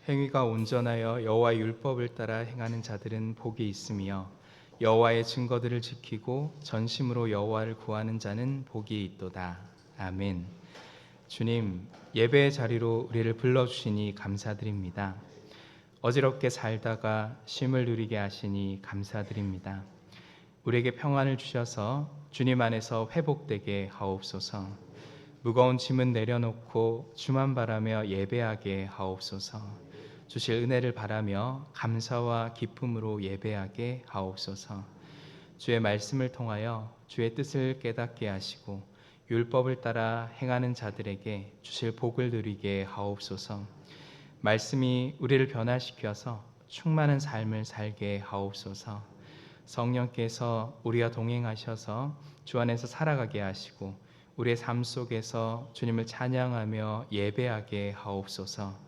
행위가 온전하여 여호와의 율법을 따라 행하는 자들은 복이 있으며 여호와의 증거들을 지키고 전심으로 여호와를 구하는 자는 복이 있도다. 아멘. 주님, 예배의 자리로 우리를 불러주시니 감사드립니다. 어지럽게 살다가 쉼을 누리게 하시니 감사드립니다. 우리에게 평안을 주셔서 주님 안에서 회복되게 하옵소서. 무거운 짐은 내려놓고 주만 바라며 예배하게 하옵소서. 주실 은혜를 바라며 감사와 기쁨으로 예배하게 하옵소서. 주의 말씀을 통하여 주의 뜻을 깨닫게 하시고 율법을 따라 행하는 자들에게 주실 복을 누리게 하옵소서. 말씀이 우리를 변화시켜서 충만한 삶을 살게 하옵소서. 성령께서 우리와 동행하셔서 주 안에서 살아가게 하시고 우리의 삶 속에서 주님을 찬양하며 예배하게 하옵소서.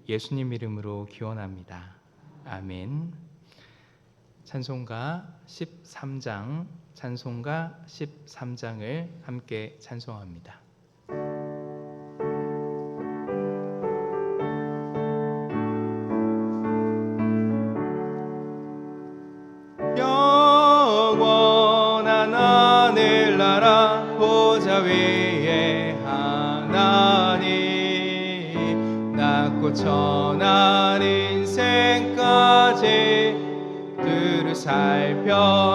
예수님 이름으로 기원합니다. 아멘. 찬송가 13장을 함께 찬송합니다. 영원한 하늘나라 보좌 위에 하나님, 낮고 천한 인생까지 두루 살펴주시고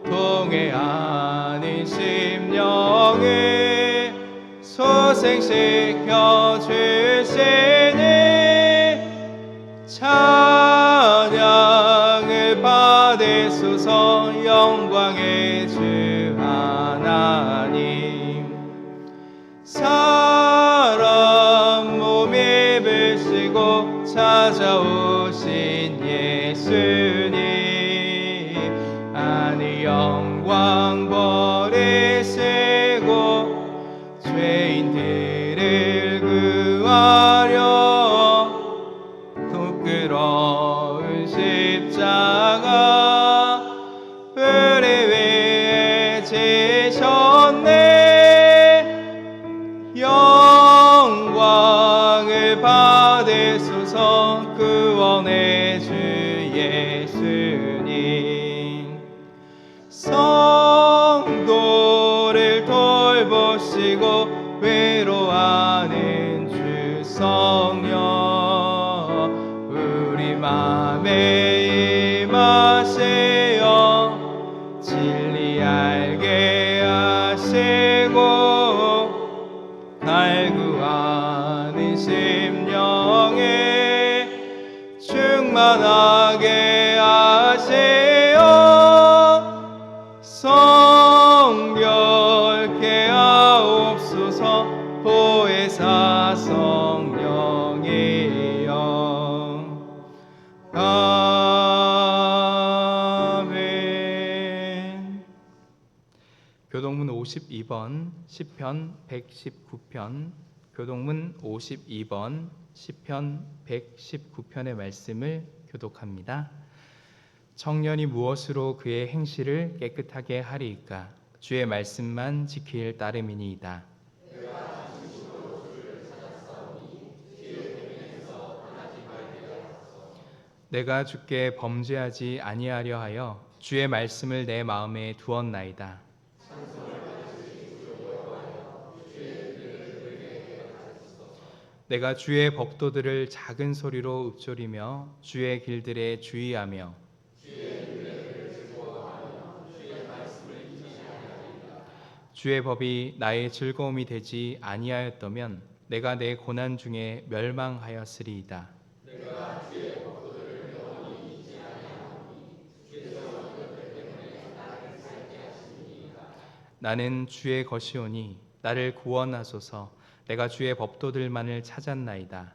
동해하는 심령을 소생시켜 주시니 찬양을 받으소서. 영광의 주 하나님, 사람 몸 입으시고 찾아오신 예수님, 아니 영광 버리시고 죄인들을 구하려 부끄러운 십자가 우리 위에 지셨네. 영광을 받으소서. 구원의 주 예수님, 성도를 돌보시고 위로하는 주 성령, 우리 맘에 임하시어 진리 알게 하시고 갈구하는 심령에 충만하게 하시어 성결케 하옵소서. 보혜사 성령이여. 아멘. 교동문 52번 시편 119편, 교동문 52번 시편 119편의 말씀을 교독합니다. 청년이 무엇으로 그의 행실을 깨끗하게 하리이까? 주의 말씀만 지킬 따름이니이다. 내가 주께 범죄하지 아니하려 하여 주의 말씀을 내 마음에 두었나이다. 내가 주의 법도들을 작은 소리로 읊조리며 주의 길들에 주의하며 주의 법이 나의 즐거움이 되지 아니하였다면 내가 내 고난 중에 멸망하였으리이다. 나는 주의 것이오니 나를 구원하소서. 내가 주의 법도들만을 찾았나이다.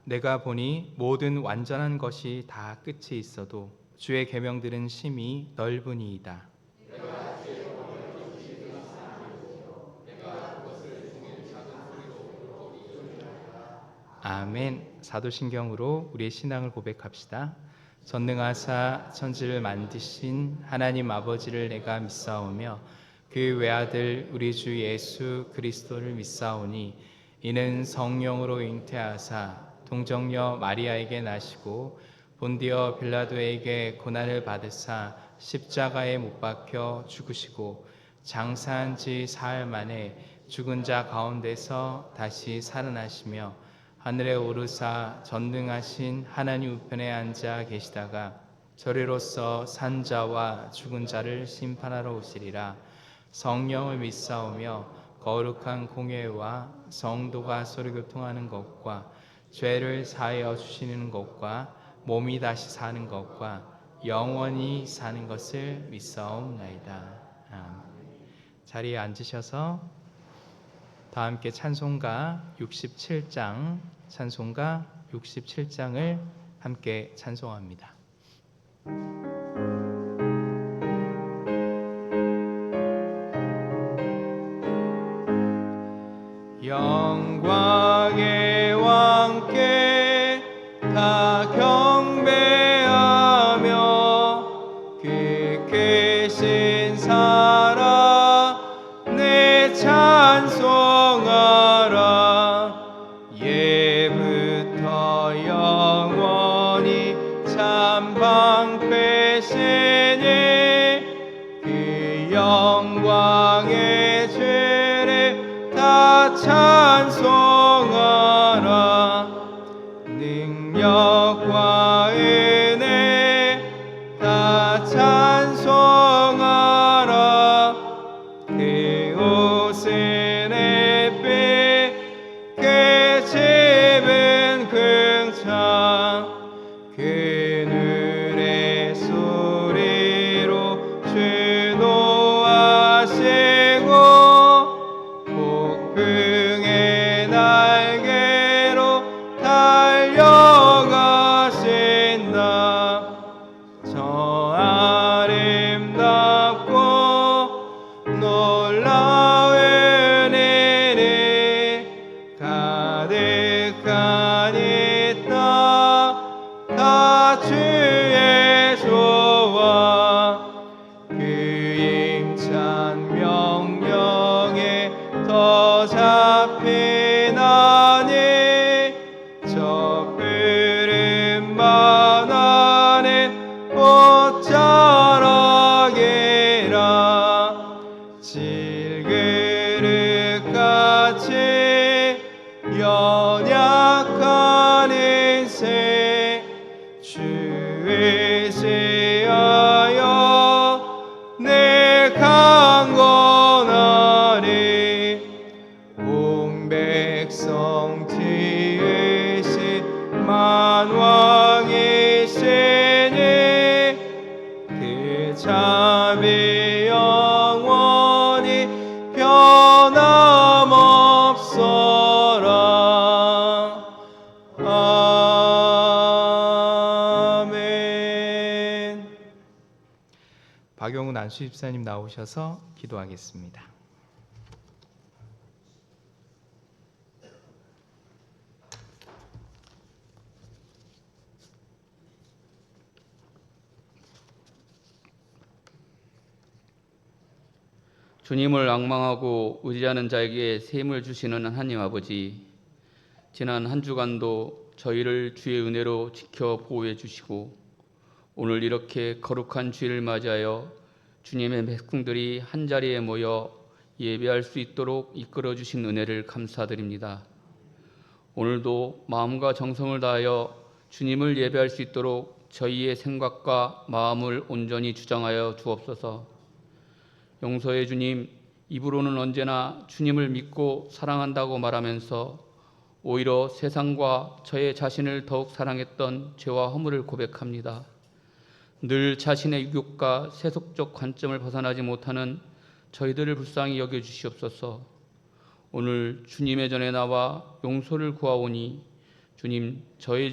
내가 보니 모든 완전한 것이 다 끝이 있어도 주의 계명들은 심히 넓으니이다. 아멘. 사도신경으로 우리의 신앙을 고백합시다. 전능하사 천지를 만드신 하나님 아버지를 내가 믿사오며 그 외아들 우리 주 예수 그리스도를 믿사오니 이는 성령으로 잉태하사 동정녀 마리아에게 나시고 본디어 빌라도에게 고난을 받으사 십자가에 못 박혀 죽으시고 장사한 지 사흘 만에 죽은 자 가운데서 다시 살아나시며 하늘에 오르사 전능하신 하나님 우편에 앉아 계시다가 저리로서 산 자와 죽은 자를 심판하러 오시리라. 성령을 믿사오며 거룩한 공회와 성도가 서로 교통하는 것과 죄를 사하여 주시는 것과 몸이 다시 사는 것과 영원히 사는 것을 믿사옵나이다. 아멘. 자리에 앉으셔서 다 함께 찬송가 67장 찬송가 67장을 함께 찬송합니다. 영광의 왕께 다 경배하며 그 계신 살아 내 찬송하라. 예부터 영원히 참 방패시니 그 영광의 죄를 다 찬송하라. 능력과 은혜 다 찬송하라. 그 옷은 햇빛 그 집은 궁창 그 눈의 소리로 주 노하시고 폭풍의 날개로 달려가신다. 저 아름답고 놀라운 은혜를 가득한 이 땅 다 주의 조화 그 힘찬 명령에 더 잡히나니 저 푸른 바다는 옷자락이라. 질그릇같이 연약한 인생 주의 의지하여 내 강건하리. 온 백성 지으신 만왕이시니 그 자비 영원히 변함없어라. 아멘. 박영훈 안수 집사님 나오셔서 기도하겠습니다. 주님을 앙망하고 의지하는 자에게 셈을 주시는 하나님 아버지, 지난 한 주간도 저희를 주의 은혜로 지켜 보호해 주시고 오늘 이렇게 거룩한 주일을 맞이하여 주님의 백성들이 한자리에 모여 예배할 수 있도록 이끌어 주신 은혜를 감사드립니다. 오늘도 마음과 정성을 다하여 주님을 예배할 수 있도록 저희의 생각과 마음을 온전히 주장하여 주옵소서. 용서해 주님, 입으로는 언제나 주님을 믿고 사랑한다고 말하면서 오히려 세상과 저의 자신을 더욱 사랑했던 죄와 허물을 고백합니다. 늘 자신의 유욕과 세속적 관점을 벗어나지 못하는 저희들을 불쌍히 여겨주시옵소서. 오늘 주님의 전에 나와 용서를 구하오니 주님, 저희의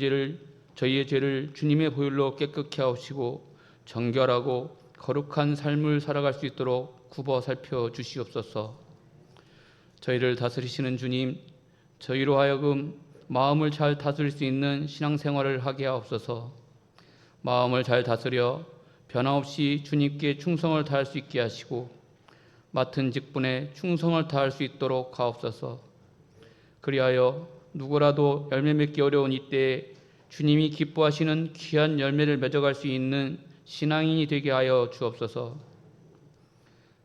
죄를 주님의 보혈로 깨끗게 하시고 정결하고 거룩한 삶을 살아갈 수 있도록 굽어 살펴 주시옵소서. 저희를 다스리시는 주님, 저희로 하여금 마음을 잘 다스릴 수 있는 신앙생활을 하게 하옵소서. 마음을 잘 다스려 변함없이 주님께 충성을 다할 수 있게 하시고 맡은 직분에 충성을 다할 수 있도록 하옵소서. 그리하여 누구라도 열매 맺기 어려운 이때에 주님이 기뻐하시는 귀한 열매를 맺어갈 수 있는 신앙인이 되게 하여 주옵소서.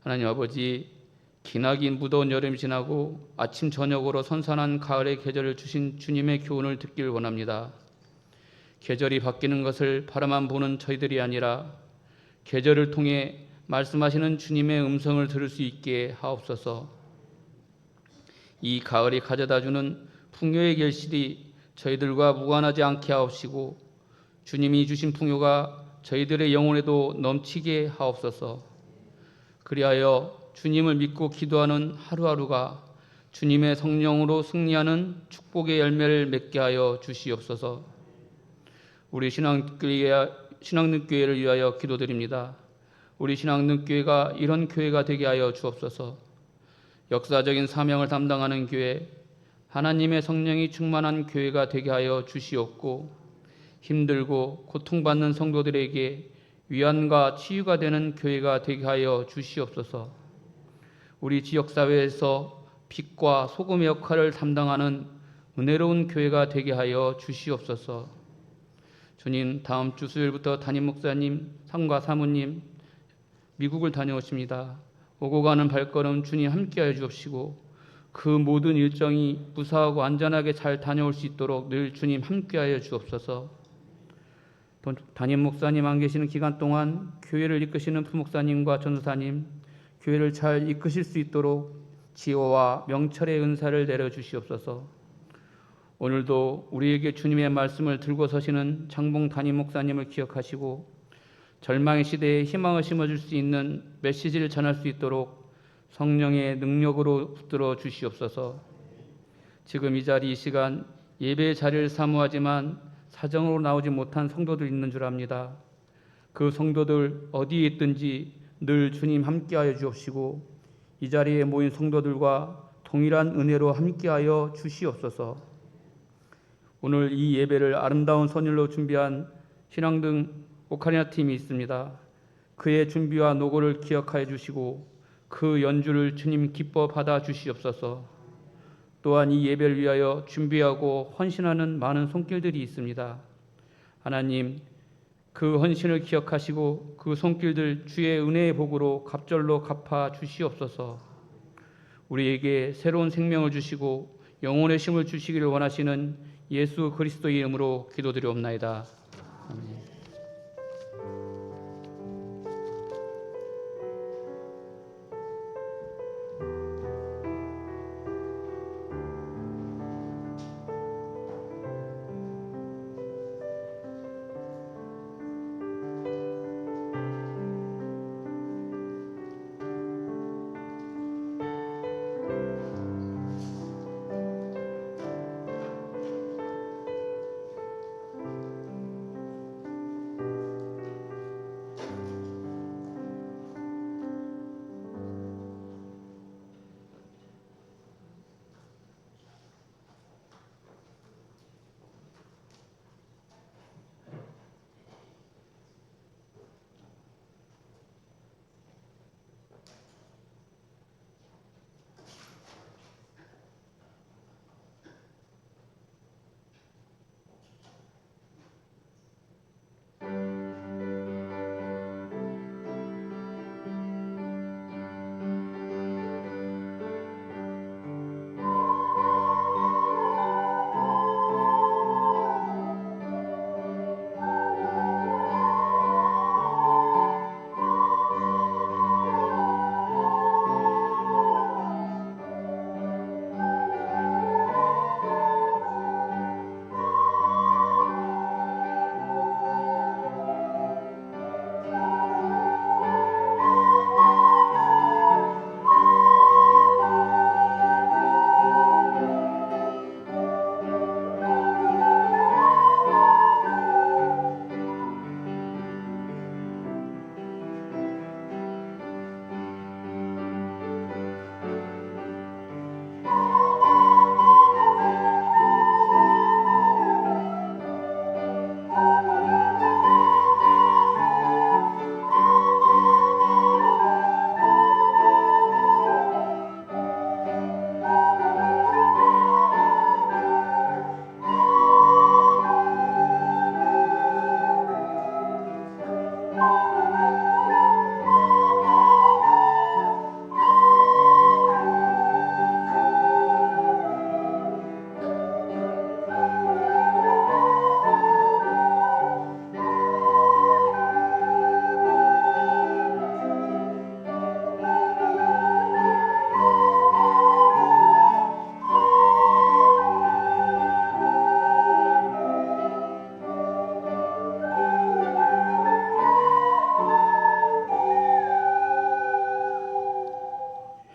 하나님 아버지, 기나긴 무더운 여름이 지나고 아침 저녁으로 선선한 가을의 계절을 주신 주님의 교훈을 듣길 원합니다. 계절이 바뀌는 것을 바라만 보는 저희들이 아니라 계절을 통해 말씀하시는 주님의 음성을 들을 수 있게 하옵소서. 이 가을이 가져다주는 풍요의 결실이 저희들과 무관하지 않게 하옵시고 주님이 주신 풍요가 저희들의 영혼에도 넘치게 하옵소서. 그리하여 주님을 믿고 기도하는 하루하루가 주님의 성령으로 승리하는 축복의 열매를 맺게 하여 주시옵소서. 우리 신앙능교회를 위하여 기도드립니다. 우리 신앙능교회가 이런 교회가 되게 하여 주옵소서. 역사적인 사명을 담당하는 교회, 하나님의 성령이 충만한 교회가 되게 하여 주시옵고 힘들고 고통받는 성도들에게 위안과 치유가 되는 교회가 되게 하여 주시옵소서. 우리 지역사회에서 빛과 소금의 역할을 담당하는 은혜로운 교회가 되게 하여 주시옵소서. 주님, 다음 주 수요일부터 담임 목사님, 상과 사모님 미국을 다녀오십니다. 오고 가는 발걸음 주님 함께하여 주옵시고 그 모든 일정이 무사하고 안전하게 잘 다녀올 수 있도록 늘 주님 함께하여 주옵소서. 담임 목사님 안 계시는 기간 동안 교회를 이끄시는 부목사님과 전도사님, 교회를 잘 이끄실 수 있도록 지혜와 명철의 은사를 내려주시옵소서. 오늘도 우리에게 주님의 말씀을 들고 서시는 장봉 담임 목사님을 기억하시고 절망의 시대에 희망을 심어줄 수 있는 메시지를 전할 수 있도록 성령의 능력으로 붙들어 주시옵소서. 지금 이 자리 이 시간 예배의 자리를 사모하지만 사정으로 나오지 못한 성도들 있는 줄 압니다. 그 성도들 어디에 있든지 늘 주님 함께하여 주옵시고 이 자리에 모인 성도들과 동일한 은혜로 함께하여 주시옵소서. 오늘 이 예배를 아름다운 선율로 준비한 신앙등 오카리나 팀이 있습니다. 그의 준비와 노고를 기억하여 주시고 그 연주를 주님 기뻐 받아 주시옵소서. 또한 이 예배를 위하여 준비하고 헌신하는 많은 손길들이 있습니다. 하나님, 그 헌신을 기억하시고 그 손길들 주의 은혜의 복으로 갑절로 갚아 주시옵소서. 우리에게 새로운 생명을 주시고 영혼의 힘을 주시기를 원하시는 예수 그리스도의 이름으로 기도드리옵나이다. 아멘.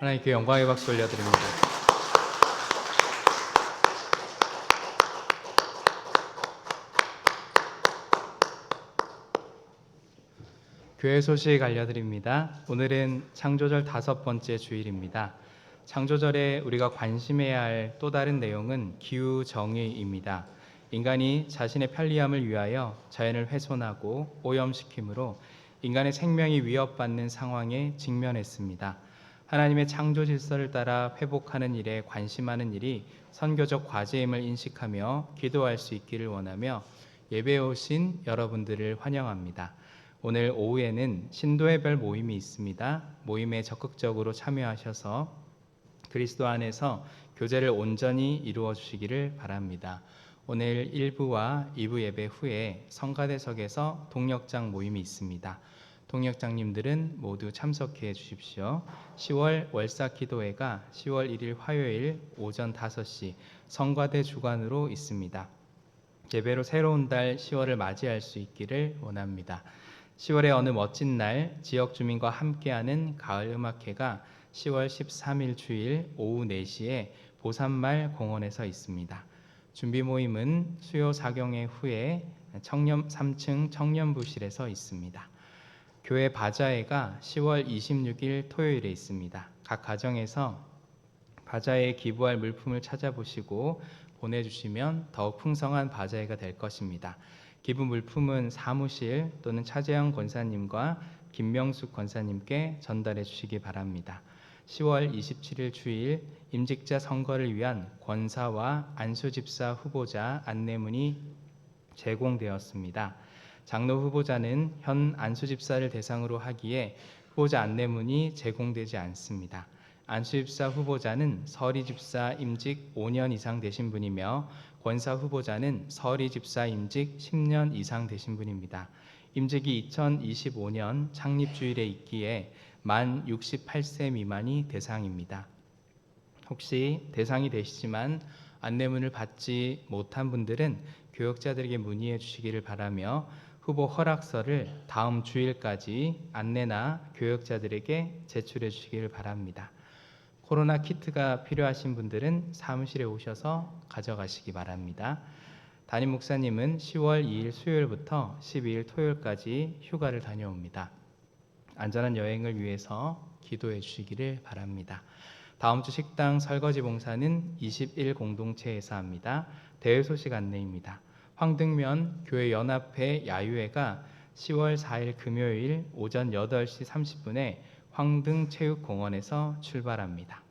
하나님께 영광의 박수 올려드립니다. 교회 소식 알려드립니다. 오늘은 창조절 5번째 주일입니다. 창조절에 우리가 관심해야 할 또 다른 내용은 기후정의입니다. 인간이 자신의 편리함을 위하여 자연을 훼손하고 오염시킴으로 인간의 생명이 위협받는 상황에 직면했습니다. 하나님의 창조 질서를 따라 회복하는 일에 관심하는 일이 선교적 과제임을 인식하며 기도할 수 있기를 원하며 예배에 오신 여러분들을 환영합니다. 오늘 오후에는 신도의 별 모임이 있습니다. 모임에 적극적으로 참여하셔서 그리스도 안에서 교제를 온전히 이루어 주시기를 바랍니다. 오늘 1부와 2부 예배 후에 성가대석에서 동력장 모임이 있습니다. 동력장님들은 모두 참석해 주십시오. 10월 월사기도회가 10월 1일 화요일 오전 5시 성가대 주관으로 있습니다. 예배로 새로운 달 10월을 맞이할 수 있기를 원합니다. 10월의 어느 멋진 날 지역 주민과 함께하는 가을 음악회가 10월 13일 주일 오후 4시에 보산말 공원에서 있습니다. 준비 모임은 수요 4경회 후에 3층 청년부실에서 있습니다. 교회 바자회가 10월 26일 토요일에 있습니다. 각 가정에서 바자회에 기부할 물품을 찾아보시고 보내주시면 더욱 풍성한 바자회가 될 것입니다. 기부 물품은 사무실 또는 차재영 권사님과 김명숙 권사님께 전달해 주시기 바랍니다. 10월 27일 주일 임직자 선거를 위한 권사와 안수집사 후보자 안내문이 제공되었습니다. 장로 후보자는 현 안수집사를 대상으로 하기에 후보자 안내문이 제공되지 않습니다. 안수집사 후보자는 서리집사 임직 5년 이상 되신 분이며 권사 후보자는 서리집사 임직 10년 이상 되신 분입니다. 임직이 2025년 창립주일에 있기에 만 68세 미만이 대상입니다. 혹시 대상이 되시지만 안내문을 받지 못한 분들은 교역자들에게 문의해 주시기를 바라며 후보 허락서를 다음 주일까지 안내나 교역자들에게 제출해 주시기를 바랍니다. 코로나 키트가 필요하신 분들은 사무실에 오셔서 가져가시기 바랍니다. 담임 목사님은 10월 2일 수요일부터 12일 토요일까지 휴가를 다녀옵니다. 안전한 여행을 위해서 기도해 주시기를 바랍니다. 다음 주 식당 설거지 봉사는 21 공동체에서 합니다. 대회 소식 안내입니다. 황등면 교회 연합회 야유회가 10월 4일 금요일 오전 8시 30분에 황등체육공원에서 출발합니다.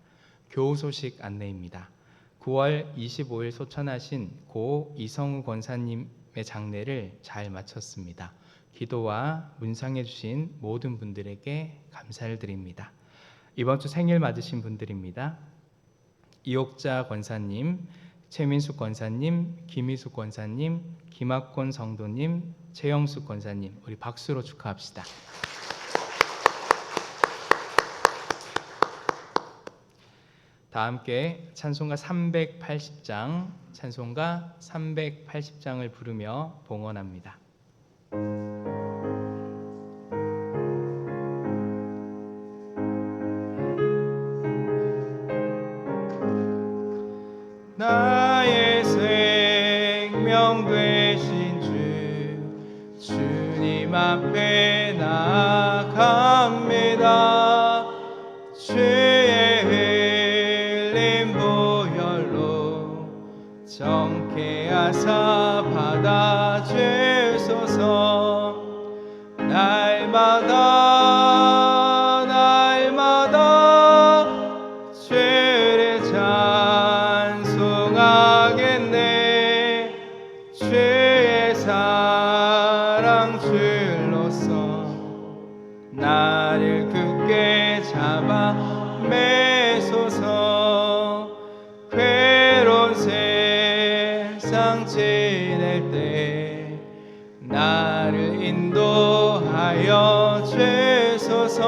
교우 소식 안내입니다. 9월 25일 소천하신 고 이성우 권사님의 장례를 잘 마쳤습니다. 기도와 문상해 주신 모든 분들에게 감사를 드립니다. 이번 주 생일 맞으신 분들입니다. 이옥자 권사님, 최민숙 권사님, 김희숙 권사님, 김학권 성도님, 최영숙 권사님, 우리 박수로 축하합시다. 다 함께 찬송가 380장을 부르며 봉헌합니다. 나의 생명 되신 주님 앞에 나아갑니다. 죄의 흘린 보혈로 정케 하사 받아주소서. 날마다 죄를 찬송하겠네. 죄의 사랑 줄로서 나를 굳게 잡아 매소서. 괴로운 세상 지낼 때 나를 인도하여 주소서.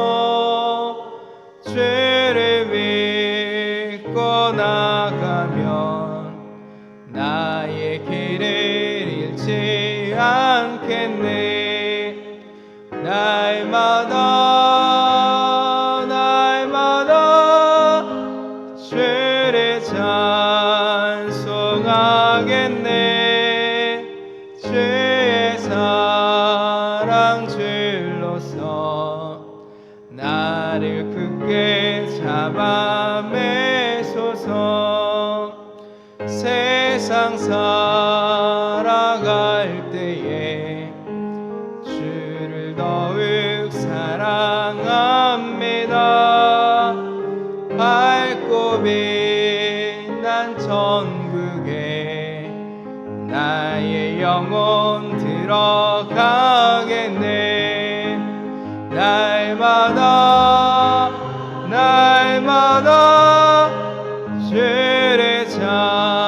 죄를 믿고 나가면 나의 길을 잃지 않겠네. 날마다 주를 찬송하겠네. 주의 사랑 줄로서 나를 굳게 잡아 매소서. 세상 살아갈 때에 주를 더욱 사랑합니다. 밝고 빛난 천국에 나의 영혼 들어가겠네. 날마다 주를 찬송하겠네.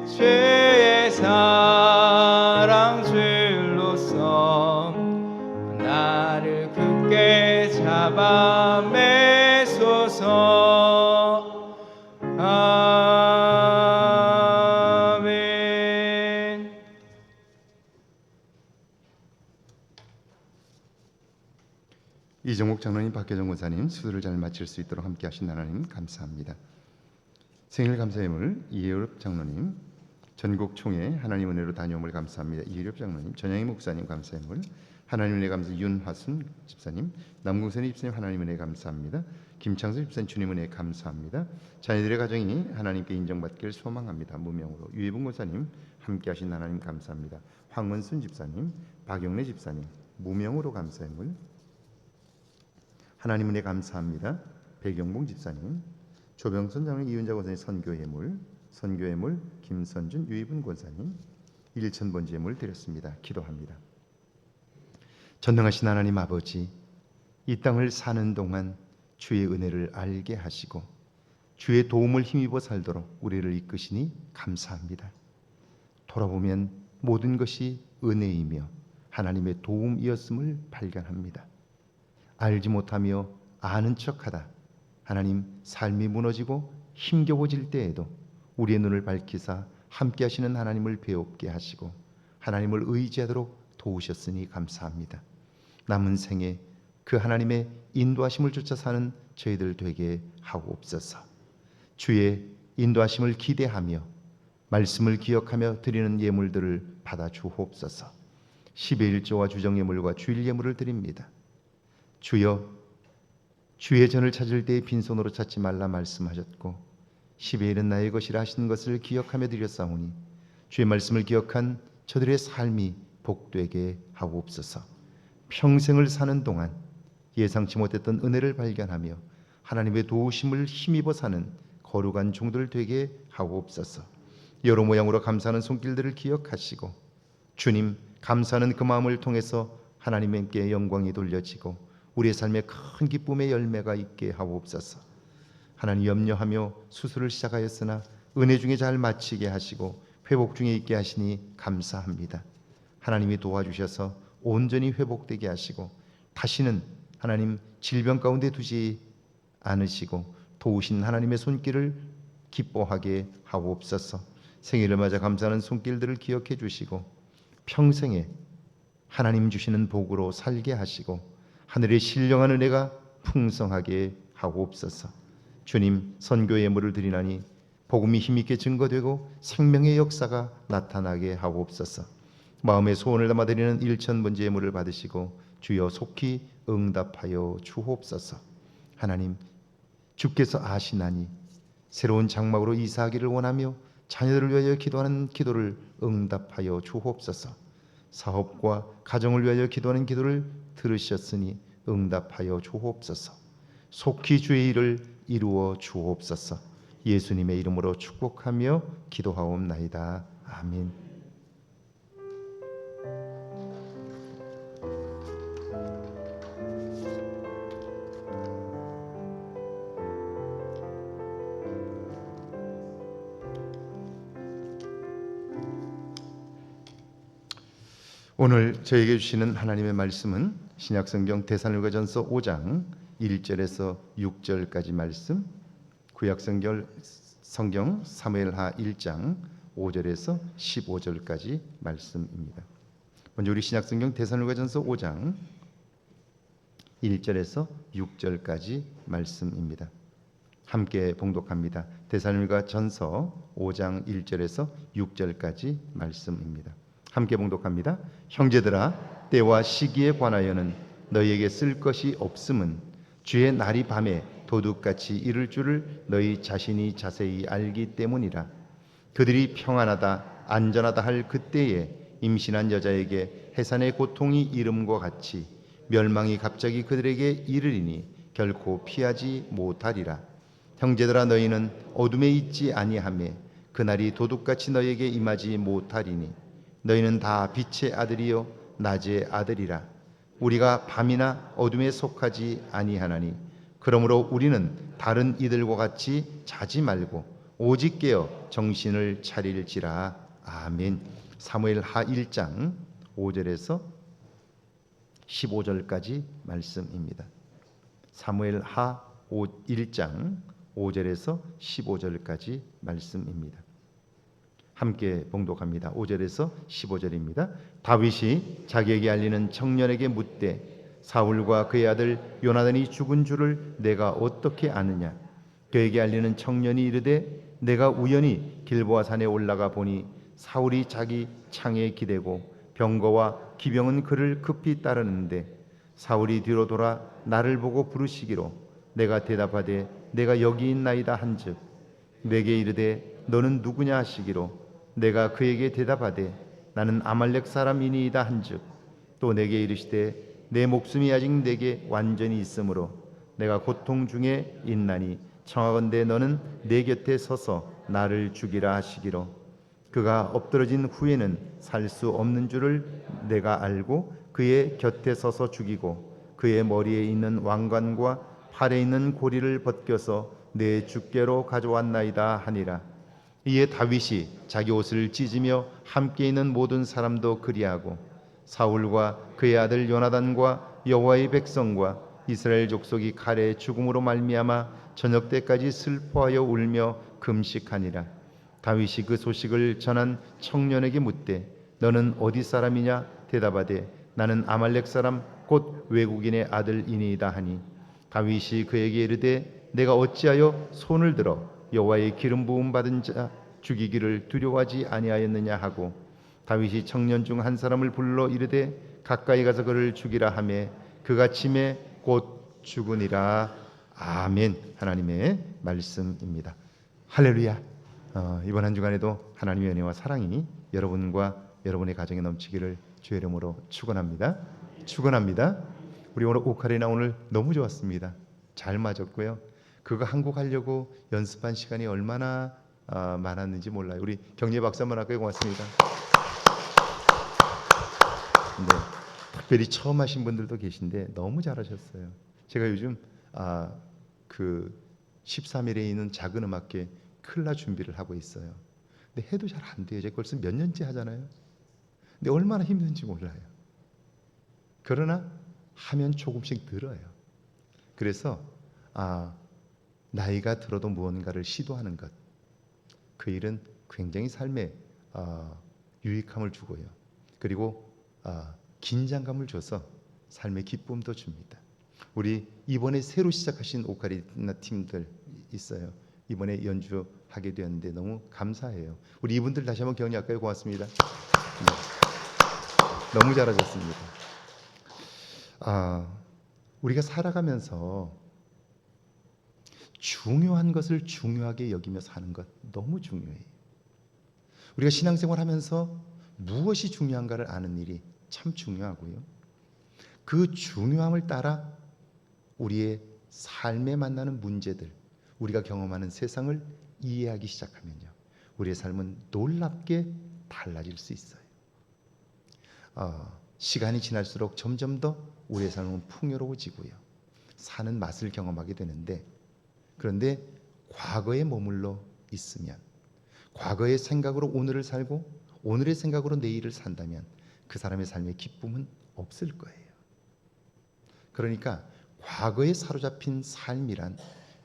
주의 사랑 줄로서 나를 굳게 잡아 매소서. 아멘. 이정옥 장로님, 박혜정 권사님, 수술을 잘 마칠 수 있도록 함께 하신 하나님 감사합니다. 생일 감사예물 이혜엽 장로님, 전국 총회 하나님 은혜로 다녀옴을 감사합니다. 이혜엽 장로님, 전양희 목사님 감사예물, 하나님 은혜 감사 윤화순 집사님, 남궁선희 집사님 하나님 은혜 감사합니다. 김창수 집사님 주님 은혜 감사합니다. 자녀들의 가정이 하나님께 인정받기를 소망합니다. 무명으로 유해분 권사님 함께 하신 하나님 감사합니다. 황원순 집사님, 박영래 집사님 무명으로 감사예물, 하나님 은혜 감사합니다. 백영봉 집사님, 조병선 장로님, 이윤자 권사님 선교예물 김선준 유희분 권사님 1,000번째 예물 드렸습니다. 기도합니다. 전능하신 하나님 아버지, 이 땅을 사는 동안 주의 은혜를 알게 하시고 주의 도움을 힘입어 살도록 우리를 이끄시니 감사합니다. 돌아보면 모든 것이 은혜이며 하나님의 도움이었음을 발견합니다. 알지 못하며 아는 척하다 하나님 삶이 무너지고 힘겨워질 때에도 우리의 눈을 밝히사 함께 하시는 하나님을 배웁게 하시고 하나님을 의지하도록 도우셨으니 감사합니다. 남은 생에 그 하나님의 인도하심을 쫓아 사는 저희들 되게 하옵소서. 주의 인도하심을 기대하며 말씀을 기억하며 드리는 예물들을 받아 주옵소서. 10의 1조와 주정예물과 주일예물을 드립니다. 주여, 주의 전을 찾을 때에 빈손으로 찾지 말라 말씀하셨고 10의 1은 나의 것이라 하신 것을 기억하며 드렸사오니 주의 말씀을 기억한 저들의 삶이 복되게 하옵소서. 평생을 사는 동안 예상치 못했던 은혜를 발견하며 하나님의 도우심을 힘입어 사는 거룩한 종들 되게 하옵소서. 여러 모양으로 감사하는 손길들을 기억하시고 주님, 감사하는 그 마음을 통해서 하나님께 영광이 돌려지고 우리의 삶에 큰 기쁨의 열매가 있게 하옵소서. 하나님, 염려하며 수술을 시작하였으나 은혜 중에 잘 마치게 하시고 회복 중에 있게 하시니 감사합니다. 하나님이 도와주셔서 온전히 회복되게 하시고 다시는 하나님 질병 가운데 두지 않으시고 도우신 하나님의 손길을 기뻐하게 하옵소서. 생일을 맞아 감사하는 손길들을 기억해 주시고 평생에 하나님 주시는 복으로 살게 하시고 하늘의 신령한 은혜가 풍성하게 하옵소서. 주님, 선교의 예물을 드리나니 복음이 힘있게 증거되고 생명의 역사가 나타나게 하옵소서. 마음의 소원을 담아 드리는 1,000번째 예물을 받으시고 주여 속히 응답하여 주옵소서. 하나님, 주께서 아시나니 새로운 장막으로 이사하기를 원하며 자녀들을 위하여 기도하는 기도를 응답하여 주옵소서. 사업과 가정을 위하여 기도하는 기도를 들으셨으니 응답하여 주옵소서. 속히 주의 일을 이루어 주옵소서. 예수님의 이름으로 축복하며 기도하옵나이다. 아멘. 오늘 저에게 주시는 하나님의 말씀은 신약성경 데살로니가전서 5장 1절에서 6절까지 말씀, 구약성경 사무엘하 1장 5절에서 15절까지 말씀입니다. 먼저 우리 신약성경 데살로니가전서 5장 1절에서 6절까지 말씀입니다. 함께 봉독합니다. 데살로니가 전서 5장 1절에서 6절까지 말씀입니다. 함께 봉독합니다. 형제들아, 때와 시기에 관하여는 너희에게 쓸 것이 없음은 주의 날이 밤에 도둑같이 이를 줄을 너희 자신이 자세히 알기 때문이라. 그들이 평안하다 안전하다 할 그때에 임신한 여자에게 해산의 고통이 이름과 같이 멸망이 갑자기 그들에게 이르리니 결코 피하지 못하리라. 형제들아, 너희는 어둠에 있지 아니하매 그날이 도둑같이 너희에게 임하지 못하리니 너희는 다 빛의 아들이요 낮의 아들이라. 우리가 밤이나 어둠에 속하지 아니하나니 그러므로 우리는 다른 이들과 같이 자지 말고 오직 깨어 정신을 차릴지라. 아멘. 사무엘하 1장 5절에서 15절까지 말씀입니다. 사무엘하 1장 5절에서 15절까지 말씀입니다. 함께 봉독합니다. 5절에서 15절입니다. 다윗이 자기에게 알리는 청년에게 묻되 사울과 그의 아들 요나단이 죽은 줄을 내가 어떻게 아느냐. 그에게 알리는 청년이 이르되 내가 우연히 길보아 산에 올라가 보니 사울이 자기 창에 기대고 병거와 기병은 그를 급히 따르는데 사울이 뒤로 돌아 나를 보고 부르시기로 내가 대답하되 내가 여기 있나이다 한즉 내게 이르되 너는 누구냐 하시기로 내가 그에게 대답하되 나는 아말렉 사람이니이다 한즉 또 내게 이르시되 내 목숨이 아직 내게 완전히 있으므로 내가 고통 중에 있나니 청하건대 너는 내 곁에 서서 나를 죽이라 하시기로 그가 엎드러진 후에는 살 수 없는 줄을 내가 알고 그의 곁에 서서 죽이고 그의 머리에 있는 왕관과 팔에 있는 고리를 벗겨서 내 주께로 가져왔나이다 하니라. 이에 다윗이 자기 옷을 찢으며 함께 있는 모든 사람도 그리하고 사울과 그의 아들 요나단과 여호와의 백성과 이스라엘 족속이 칼의 죽음으로 말미암아 저녁 때까지 슬퍼하여 울며 금식하니라. 다윗이 그 소식을 전한 청년에게 묻되 너는 어디 사람이냐. 대답하되 나는 아말렉 사람 곧 외국인의 아들이니이다 하니 다윗이 그에게 이르되 내가 어찌하여 손을 들어 여호와의 기름 부음 받은 자 죽이기를 두려워하지 아니하였느냐 하고 다윗이 청년 중 한 사람을 불러 이르되 가까이 가서 그를 죽이라 하매 그가 침에 곧 죽으니라. 아멘. 하나님의 말씀입니다. 할렐루야. 이번 한 주간에도 하나님의 은혜와 사랑이 여러분과 여러분의 가정에 넘치기를 주의 이름으로 축원합니다. 축원합니다. 우리 오늘 오카리나 오늘 너무 좋았습니다. 잘 맞았고요. 그거 한국 하려고 연습한 시간이 얼마나 많았는지 몰라요. 우리 경례 박수 한번 할까요? 고맙습니다. 네, 특별히 처음 하신 분들도 계신데 너무 잘하셨어요. 제가 요즘 그 13일에 있는 작은 음악회 클라 준비를 하고 있어요. 근데 해도 잘 안 돼요. 제가 벌써 몇 년째 하잖아요. 근데 얼마나 힘든지 몰라요. 그러나 하면 조금씩 늘어요. 그래서 나이가 들어도 무언가를 시도하는 것, 그 일은 굉장히 삶에 유익함을 주고요. 그리고 긴장감을 줘서 삶의 기쁨도 줍니다. 우리 이번에 새로 시작하신 오카리나 팀들 있어요. 이번에 연주하게 되었는데 너무 감사해요. 우리 이분들 다시 한번 격려할까요? 고맙습니다. 네. 너무 잘하셨습니다. 우리가 살아가면서 중요한 것을 중요하게 여기며 사는 것 너무 중요해요. 우리가 신앙생활하면서 무엇이 중요한가를 아는 일이 참 중요하고요. 그 중요함을 따라 우리의 삶에 만나는 문제들, 우리가 경험하는 세상을 이해하기 시작하면요, 우리의 삶은 놀랍게 달라질 수 있어요. 시간이 지날수록 점점 더 우리의 삶은 풍요로워지고요, 사는 맛을 경험하게 되는데, 그런데 과거에 머물러 있으면, 과거의 생각으로 오늘을 살고 오늘의 생각으로 내일을 산다면 그 사람의 삶의 기쁨은 없을 거예요. 그러니까 과거에 사로잡힌 삶이란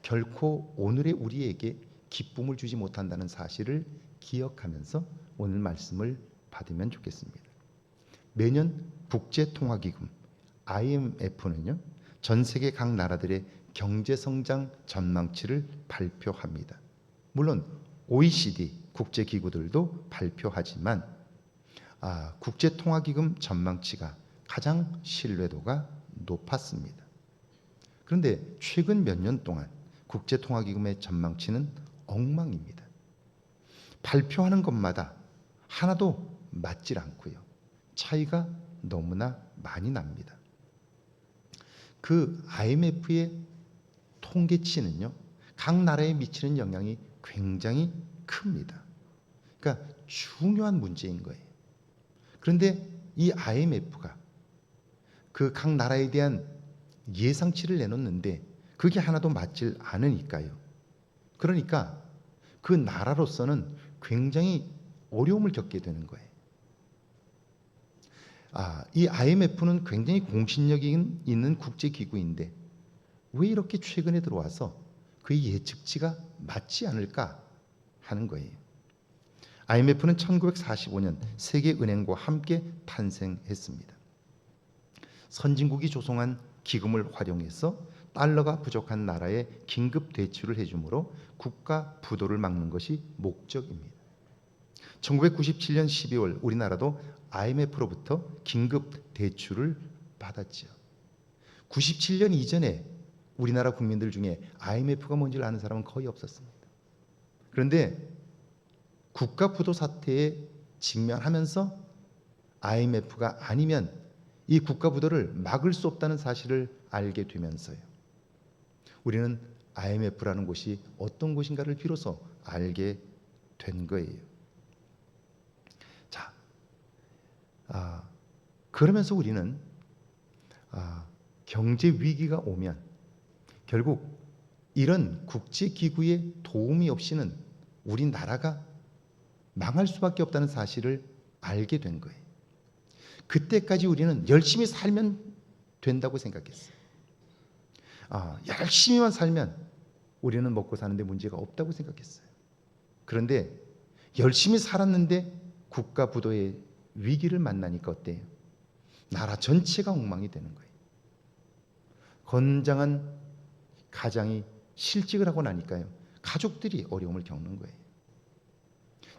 결코 오늘의 우리에게 기쁨을 주지 못한다는 사실을 기억하면서 오늘 말씀을 받으면 좋겠습니다. 매년 국제통화기금 IMF는요, 전 세계 각 나라들의 경제 성장 전망치를 발표합니다. 물론 OECD 국제 기구들도 발표하지만 국제통화기금 전망치가 가장 신뢰도가 높았습니다. 그런데 최근 몇 년 동안 국제통화기금의 전망치는 엉망입니다. 발표하는 것마다 하나도 맞질 않고요. 차이가 너무나 많이 납니다. 그 IMF의 통계치는요, 각 나라에 미치는 영향이 굉장히 큽니다. 그러니까 중요한 문제인 거예요. 그런데 이 IMF가 그 각 나라에 대한 예상치를 내놓는데 그게 하나도 맞질 않으니까요. 그러니까 그 나라로서는 굉장히 어려움을 겪게 되는 거예요. 이 IMF는 굉장히 공신력이 있는 국제기구인데 왜 이렇게 최근에 들어와서 그의 예측치가 맞지 않을까 하는 거예요. IMF는 1945년 세계은행과 함께 탄생했습니다. 선진국이 조성한 기금을 활용해서 달러가 부족한 나라에 긴급 대출을 해주므로 국가 부도를 막는 것이 목적입니다. 1997년 12월 우리나라도 IMF로부터 긴급 대출을 받았지요. 97년 이전에 우리나라 국민들 중에 IMF가 뭔지를 아는 사람은 거의 없었습니다. 그런데 국가 부도 사태에 직면하면서 IMF가 아니면 이 국가 부도를 막을 수 없다는 사실을 알게 되면서요. 우리는 IMF라는 곳이 어떤 곳인가를 비로소 알게 된 거예요. 자, 그러면서 우리는 경제 위기가 오면 결국 이런 국제기구의 도움이 없이는 우리나라가 망할 수밖에 없다는 사실을 알게 된 거예요. 그때까지 우리는 열심히 살면 된다고 생각했어요. 열심히만 살면 우리는 먹고 사는데 문제가 없다고 생각했어요. 그런데 열심히 살았는데 국가 부도의 위기를 만나니까 어때요? 나라 전체가 엉망이 되는 거예요. 건장한 가장이 실직을 하고 나니까요, 가족들이 어려움을 겪는 거예요.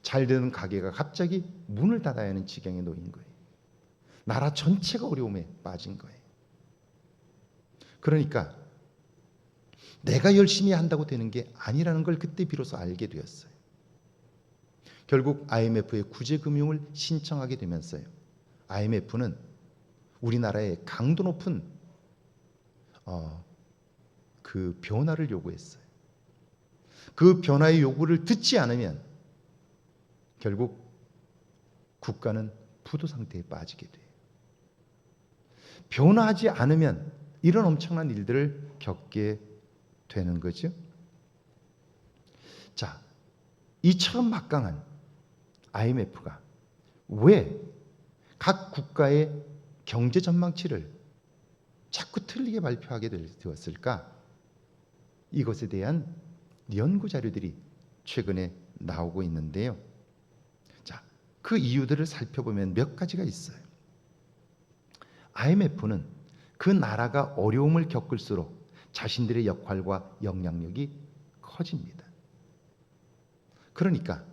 잘 되는 가게가 갑자기 문을 닫아야 하는 지경에 놓인 거예요. 나라 전체가 어려움에 빠진 거예요. 그러니까 내가 열심히 한다고 되는 게 아니라는 걸 그때 비로소 알게 되었어요. 결국 IMF의 구제금융을 신청하게 되면서요, IMF는 우리나라에 강도 높은 그 변화를 요구했어요. 그 변화의 요구를 듣지 않으면 결국 국가는 부도 상태에 빠지게 돼요. 변화하지 않으면 이런 엄청난 일들을 겪게 되는 거죠. 자, 이처럼 막강한 IMF가 왜 각 국가의 경제 전망치를 자꾸 틀리게 발표하게 되었을까? 이것에 대한 연구 자료들이 최근에 나오고 있는데요. 자, 그 이유들을 살펴보면 몇 가지가 있어요. IMF는 그 나라가 어려움을 겪을수록 자신들의 역할과 영향력이 커집니다. 그러니까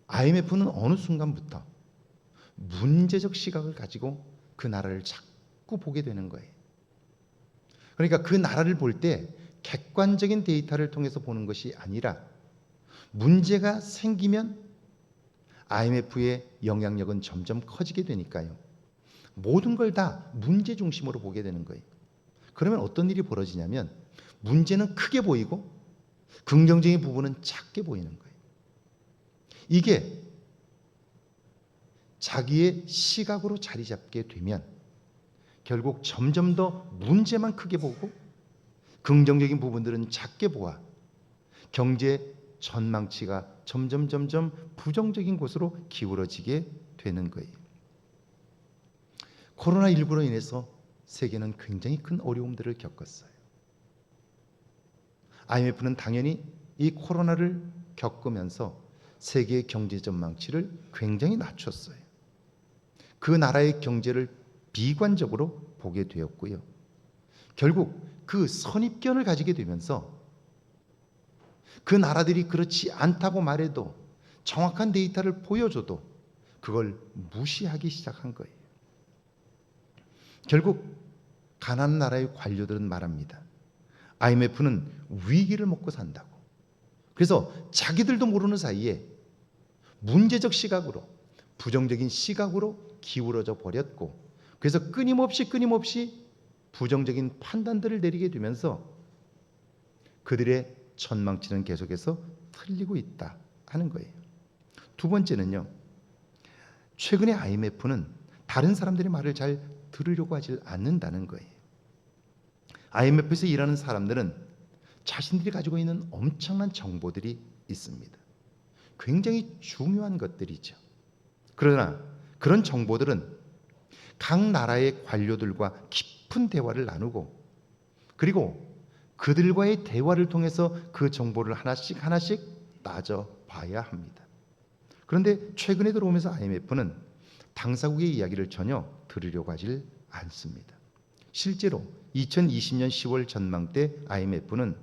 IMF는 어느 순간부터 문제적 시각을 가지고 그 나라를 자꾸 보게 되는 거예요. 그러니까 그 나라를 볼 때 객관적인 데이터를 통해서 보는 것이 아니라 문제가 생기면 IMF의 영향력은 점점 커지게 되니까요, 모든 걸 다 문제 중심으로 보게 되는 거예요. 그러면 어떤 일이 벌어지냐면 문제는 크게 보이고 긍정적인 부분은 작게 보이는 거예요. 이게 자기의 시각으로 자리 잡게 되면 결국 점점 더 문제만 크게 보고 긍정적인 부분들은 작게 보아 경제 전망치가 점점 부정적인 곳으로 기울어지게 되는 거예요. 코로나19로 인해서 세계는 굉장히 큰 어려움들을 겪었어요. IMF는 당연히 이 코로나를 겪으면서 세계의 경제 전망치를 굉장히 낮췄어요. 그 나라의 경제를 비관적으로 보게 되었고요. 결국 그 선입견을 가지게 되면서 그 나라들이 그렇지 않다고 말해도 정확한 데이터를 보여줘도 그걸 무시하기 시작한 거예요. 결국 가난한 나라의 관료들은 말합니다. IMF는 위기를 먹고 산다고. 그래서 자기들도 모르는 사이에 문제적 시각으로, 부정적인 시각으로 기울어져 버렸고, 그래서 끊임없이 부정적인 판단들을 내리게 되면서 그들의 전망치는 계속해서 틀리고 있다 하는 거예요. 두 번째는요, 최근에 IMF는 다른 사람들의 말을 잘 들으려고 하지 않는다는 거예요. IMF에서 일하는 사람들은 자신들이 가지고 있는 엄청난 정보들이 있습니다. 굉장히 중요한 것들이죠. 그러나 그런 정보들은 각 나라의 관료들과 깊은 대화를 나누고, 그리고 그들과의 대화를 통해서 그 정보를 하나씩 따져봐야 합니다. 그런데 최근에 들어오면서 IMF는 당사국의 이야기를 전혀 들으려고 하질 않습니다. 실제로 2020년 10월 전망 때 IMF는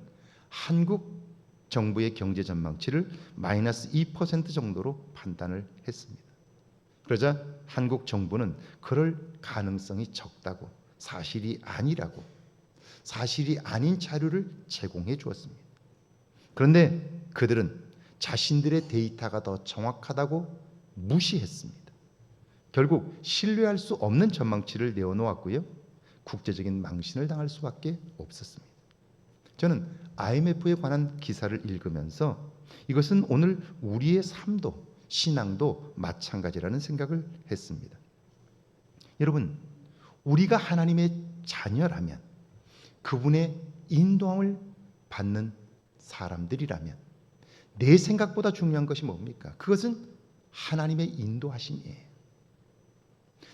한국 정부의 경제 전망치를 마이너스 2% 정도로 판단을 했습니다. 그러자 한국 정부는 그럴 가능성이 적다고, 사실이 아닌 자료를 제공해 주었습니다. 그런데 그들은 자신들의 데이터가 더 정확하다고 무시했습니다. 결국 신뢰할 수 없는 전망치를 내어놓았고요, 국제적인 망신을 당할 수밖에 없었습니다. 저는 IMF에 관한 기사를 읽으면서 이것은 오늘 우리의 삶도 신앙도 마찬가지라는 생각을 했습니다. 여러분, 우리가 하나님의 자녀라면, 그분의 인도함을 받는 사람들이라면 내 생각보다 중요한 것이 뭡니까? 그것은 하나님의 인도하심이에요.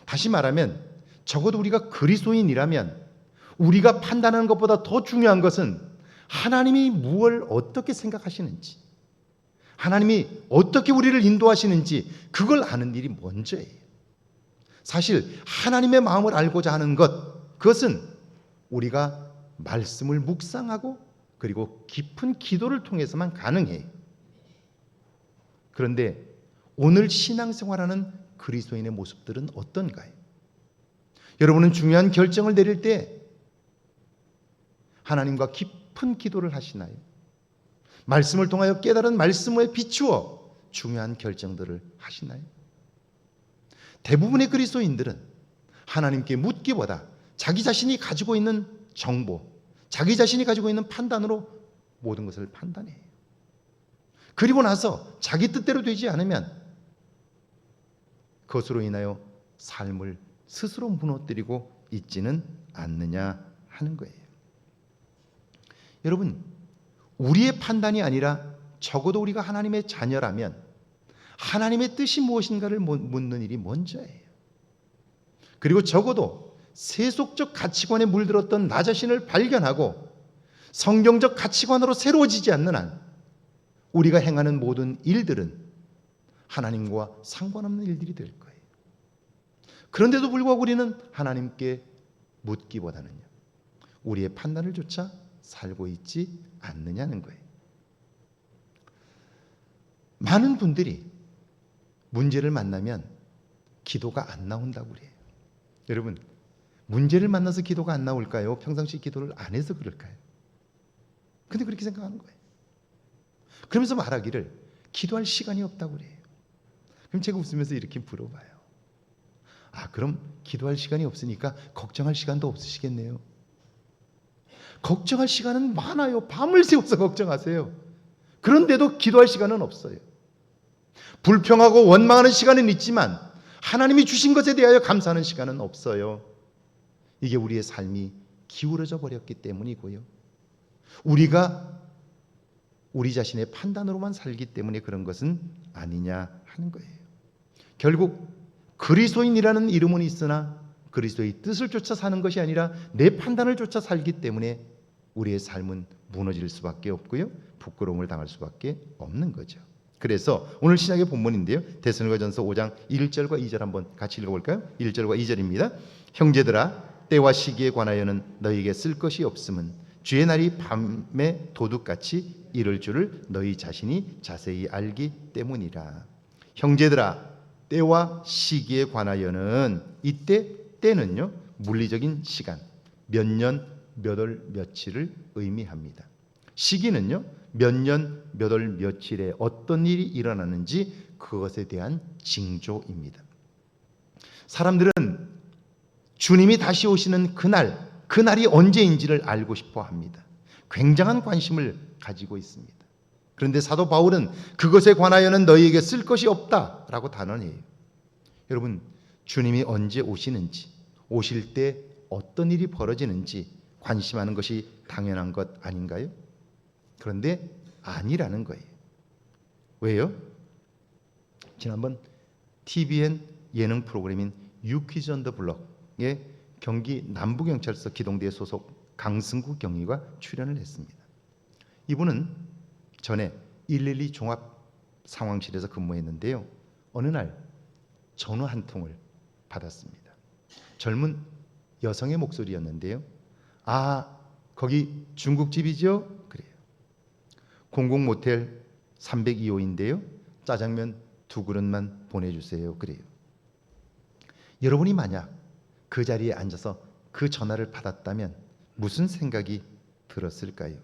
다시 말하면 적어도 우리가 그리스도인이라면 우리가 판단하는 것보다 더 중요한 것은 하나님이 무엇을 어떻게 생각하시는지, 하나님이 어떻게 우리를 인도하시는지 그걸 아는 일이 먼저예요. 사실 하나님의 마음을 알고자 하는 것, 그것은 우리가 말씀을 묵상하고 그리고 깊은 기도를 통해서만 가능해요. 그런데 오늘 신앙생활하는 그리스도인의 모습들은 어떤가요? 여러분은 중요한 결정을 내릴 때 하나님과 깊은 기도를 하시나요? 말씀을 통하여 깨달은 말씀에 비추어 중요한 결정들을 하시나요? 대부분의 그리스도인들은 하나님께 묻기보다 자기 자신이 가지고 있는 정보, 자기 자신이 가지고 있는 판단으로 모든 것을 판단해요. 그리고 나서 자기 뜻대로 되지 않으면 그것으로 인하여 삶을 스스로 무너뜨리고 있지는 않느냐 하는 거예요. 여러분, 우리의 판단이 아니라 적어도 우리가 하나님의 자녀라면 하나님의 뜻이 무엇인가를 묻는 일이 먼저예요. 그리고 적어도 세속적 가치관에 물들었던 나 자신을 발견하고 성경적 가치관으로 새로워지지 않는 한 우리가 행하는 모든 일들은 하나님과 상관없는 일들이 될 거예요. 그런데도 불구하고 우리는 하나님께 묻기보다는요, 우리의 판단을 조차 살고 있지 않느냐는 거예요. 많은 분들이 문제를 만나면 기도가 안 나온다고 그래요. 여러분, 문제를 만나서 기도가 안 나올까요? 평상시 기도를 안 해서 그럴까요? 근데 그렇게 생각하는 거예요. 그러면서 말하기를 기도할 시간이 없다고 그래요. 그럼 제가 웃으면서 이렇게 물어봐요. 그럼 기도할 시간이 없으니까 걱정할 시간도 없으시겠네요. 걱정할 시간은 많아요. 밤을 새워서 걱정하세요. 그런데도 기도할 시간은 없어요. 불평하고 원망하는 시간은 있지만 하나님이 주신 것에 대하여 감사하는 시간은 없어요. 이게 우리의 삶이 기울어져 버렸기 때문이고요. 우리가 우리 자신의 판단으로만 살기 때문에 그런 것은 아니냐 하는 거예요. 결국 그리스도인이라는 이름은 있으나 그리스도의 뜻을 쫓아 사는 것이 아니라 내 판단을 쫓아 살기 때문에 우리의 삶은 무너질 수밖에 없고요, 부끄러움을 당할 수밖에 없는 거죠. 그래서 오늘 신약의 본문인데요, 데살로니가전서 5장 1절과 2절 한번 같이 읽어볼까요? 1절과 2절입니다. 형제들아, 때와 시기에 관하여는 너희에게 쓸 것이 없음은 주의 날이 밤의 도둑같이 이를 줄을 너희 자신이 자세히 알기 때문이라. 형제들아, 때와 시기에 관하여는 이때 때는요 물리적인 시간 몇 년 몇 월 며칠을 의미합니다. 시기는요 몇 년 몇 월 며칠에 어떤 일이 일어나는지 그것에 대한 징조입니다. 사람들은 주님이 다시 오시는 그날이 언제인지를 알고 싶어 합니다. 굉장한 관심을 가지고 있습니다. 그런데 사도 바울은 그것에 관하여는 너희에게 쓸 것이 없다라고 단언해요. 여러분, 주님이 언제 오시는지, 오실 때 어떤 일이 벌어지는지 관심하는 것이 당연한 것 아닌가요? 그런데 아니라는 거예요. 왜요? 지난번 TVN 예능 프로그램인 유퀴즈 온 더 블럭에 경기 남부경찰서 기동대 소속 강승구 경위가 출연을 했습니다. 이분은 전에 112 종합 상황실에서 근무했는데요. 어느 날 전화 한 통을 받았습니다. 젊은 여성의 목소리였는데요. 아, 거기 중국집이죠? 그래요. 공공 모텔 302호인데요. 짜장면 2그릇만 보내주세요. 그래요. 여러분이 만약 그 자리에 앉아서 그 전화를 받았다면 무슨 생각이 들었을까요?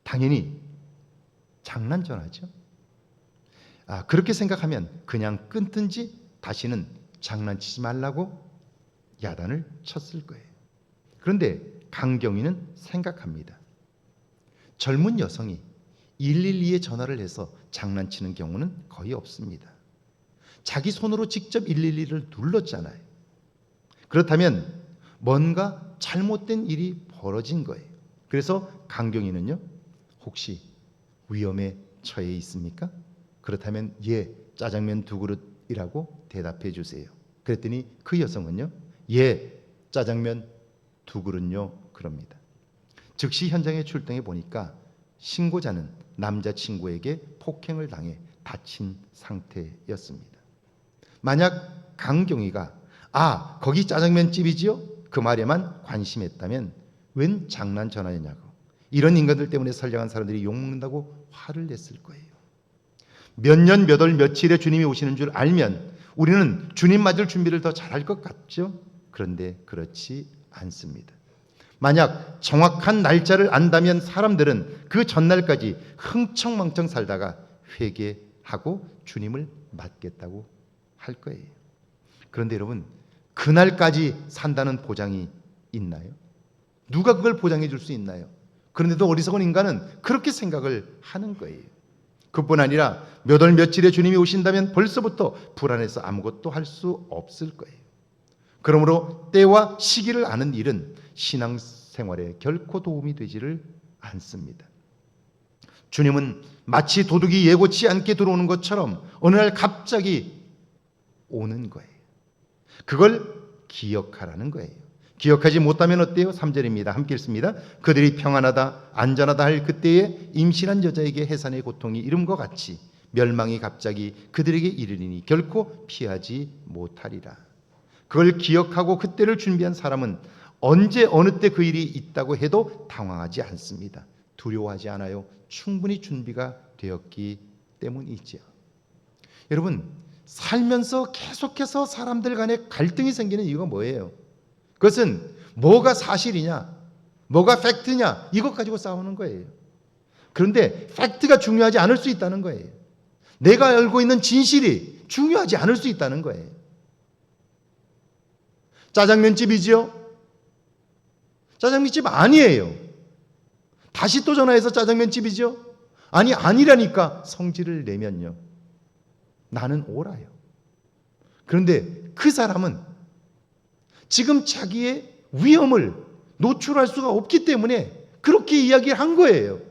당연히 장난 전화죠. 그렇게 생각하면 그냥 끊든지 다시는 장난치지 말라고 야단을 쳤을 거예요. 그런데 강경위는 생각합니다. 젊은 여성이 112에 전화를 해서 장난치는 경우는 거의 없습니다. 자기 손으로 직접 112를 눌렀잖아요. 그렇다면 뭔가 잘못된 일이 벌어진 거예요. 그래서 강경위는요, 혹시 위험에 처해 있습니까? 그렇다면 예, 짜장면 2그릇이라고 대답해 주세요. 그랬더니 그 여성은요, 예, 짜장면 2그릇요 그럽니다. 즉시 현장에 출동해 보니까 신고자는 남자친구에게 폭행을 당해 다친 상태였습니다. 만약 강경위가 거기 짜장면집이지요? 그 말에만 관심했다면 웬 장난 전화였냐고, 이런 인간들 때문에 선량한 사람들이 욕먹는다고 화를 냈을 거예요. 몇 년 몇 월 며칠에 주님이 오시는 줄 알면 우리는 주님 맞을 준비를 더 잘할 것 같죠? 그런데 그렇지 않습니다. 만약 정확한 날짜를 안다면 사람들은 그 전날까지 흥청망청 살다가 회개하고 주님을 맞겠다고 할 거예요. 그런데 여러분, 그날까지 산다는 보장이 있나요? 누가 그걸 보장해 줄 수 있나요? 그런데도 어리석은 인간은 그렇게 생각을 하는 거예요. 그뿐 아니라 몇 월 며칠에 주님이 오신다면 벌써부터 불안해서 아무것도 할 수 없을 거예요. 그러므로 때와 시기를 아는 일은 신앙생활에 결코 도움이 되지를 않습니다. 주님은 마치 도둑이 예고치 않게 들어오는 것처럼 어느 날 갑자기 오는 거예요. 그걸 기억하라는 거예요. 기억하지 못하면 어때요? 3절입니다. 함께 읽습니다. 그들이 평안하다 안전하다 할 그때에 임신한 여자에게 해산의 고통이 이름과 같이 멸망이 갑자기 그들에게 이르리니 결코 피하지 못하리라. 그걸 기억하고 그때를 준비한 사람은 언제 어느 때 그 일이 있다고 해도 당황하지 않습니다. 두려워하지 않아요. 충분히 준비가 되었기 때문이죠. 여러분, 살면서 계속해서 사람들 간에 갈등이 생기는 이유가 뭐예요? 그것은 뭐가 사실이냐, 뭐가 팩트냐, 이것 가지고 싸우는 거예요. 그런데 팩트가 중요하지 않을 수 있다는 거예요. 내가 알고 있는 진실이 중요하지 않을 수 있다는 거예요. 짜장면집이지요? 짜장면집 아니에요. 다시 또 전화해서 짜장면집이죠? 아니라니까 성질을 내면요, 나는 오라요. 그런데 그 사람은 지금 자기의 위험을 노출할 수가 없기 때문에 그렇게 이야기를 한 거예요.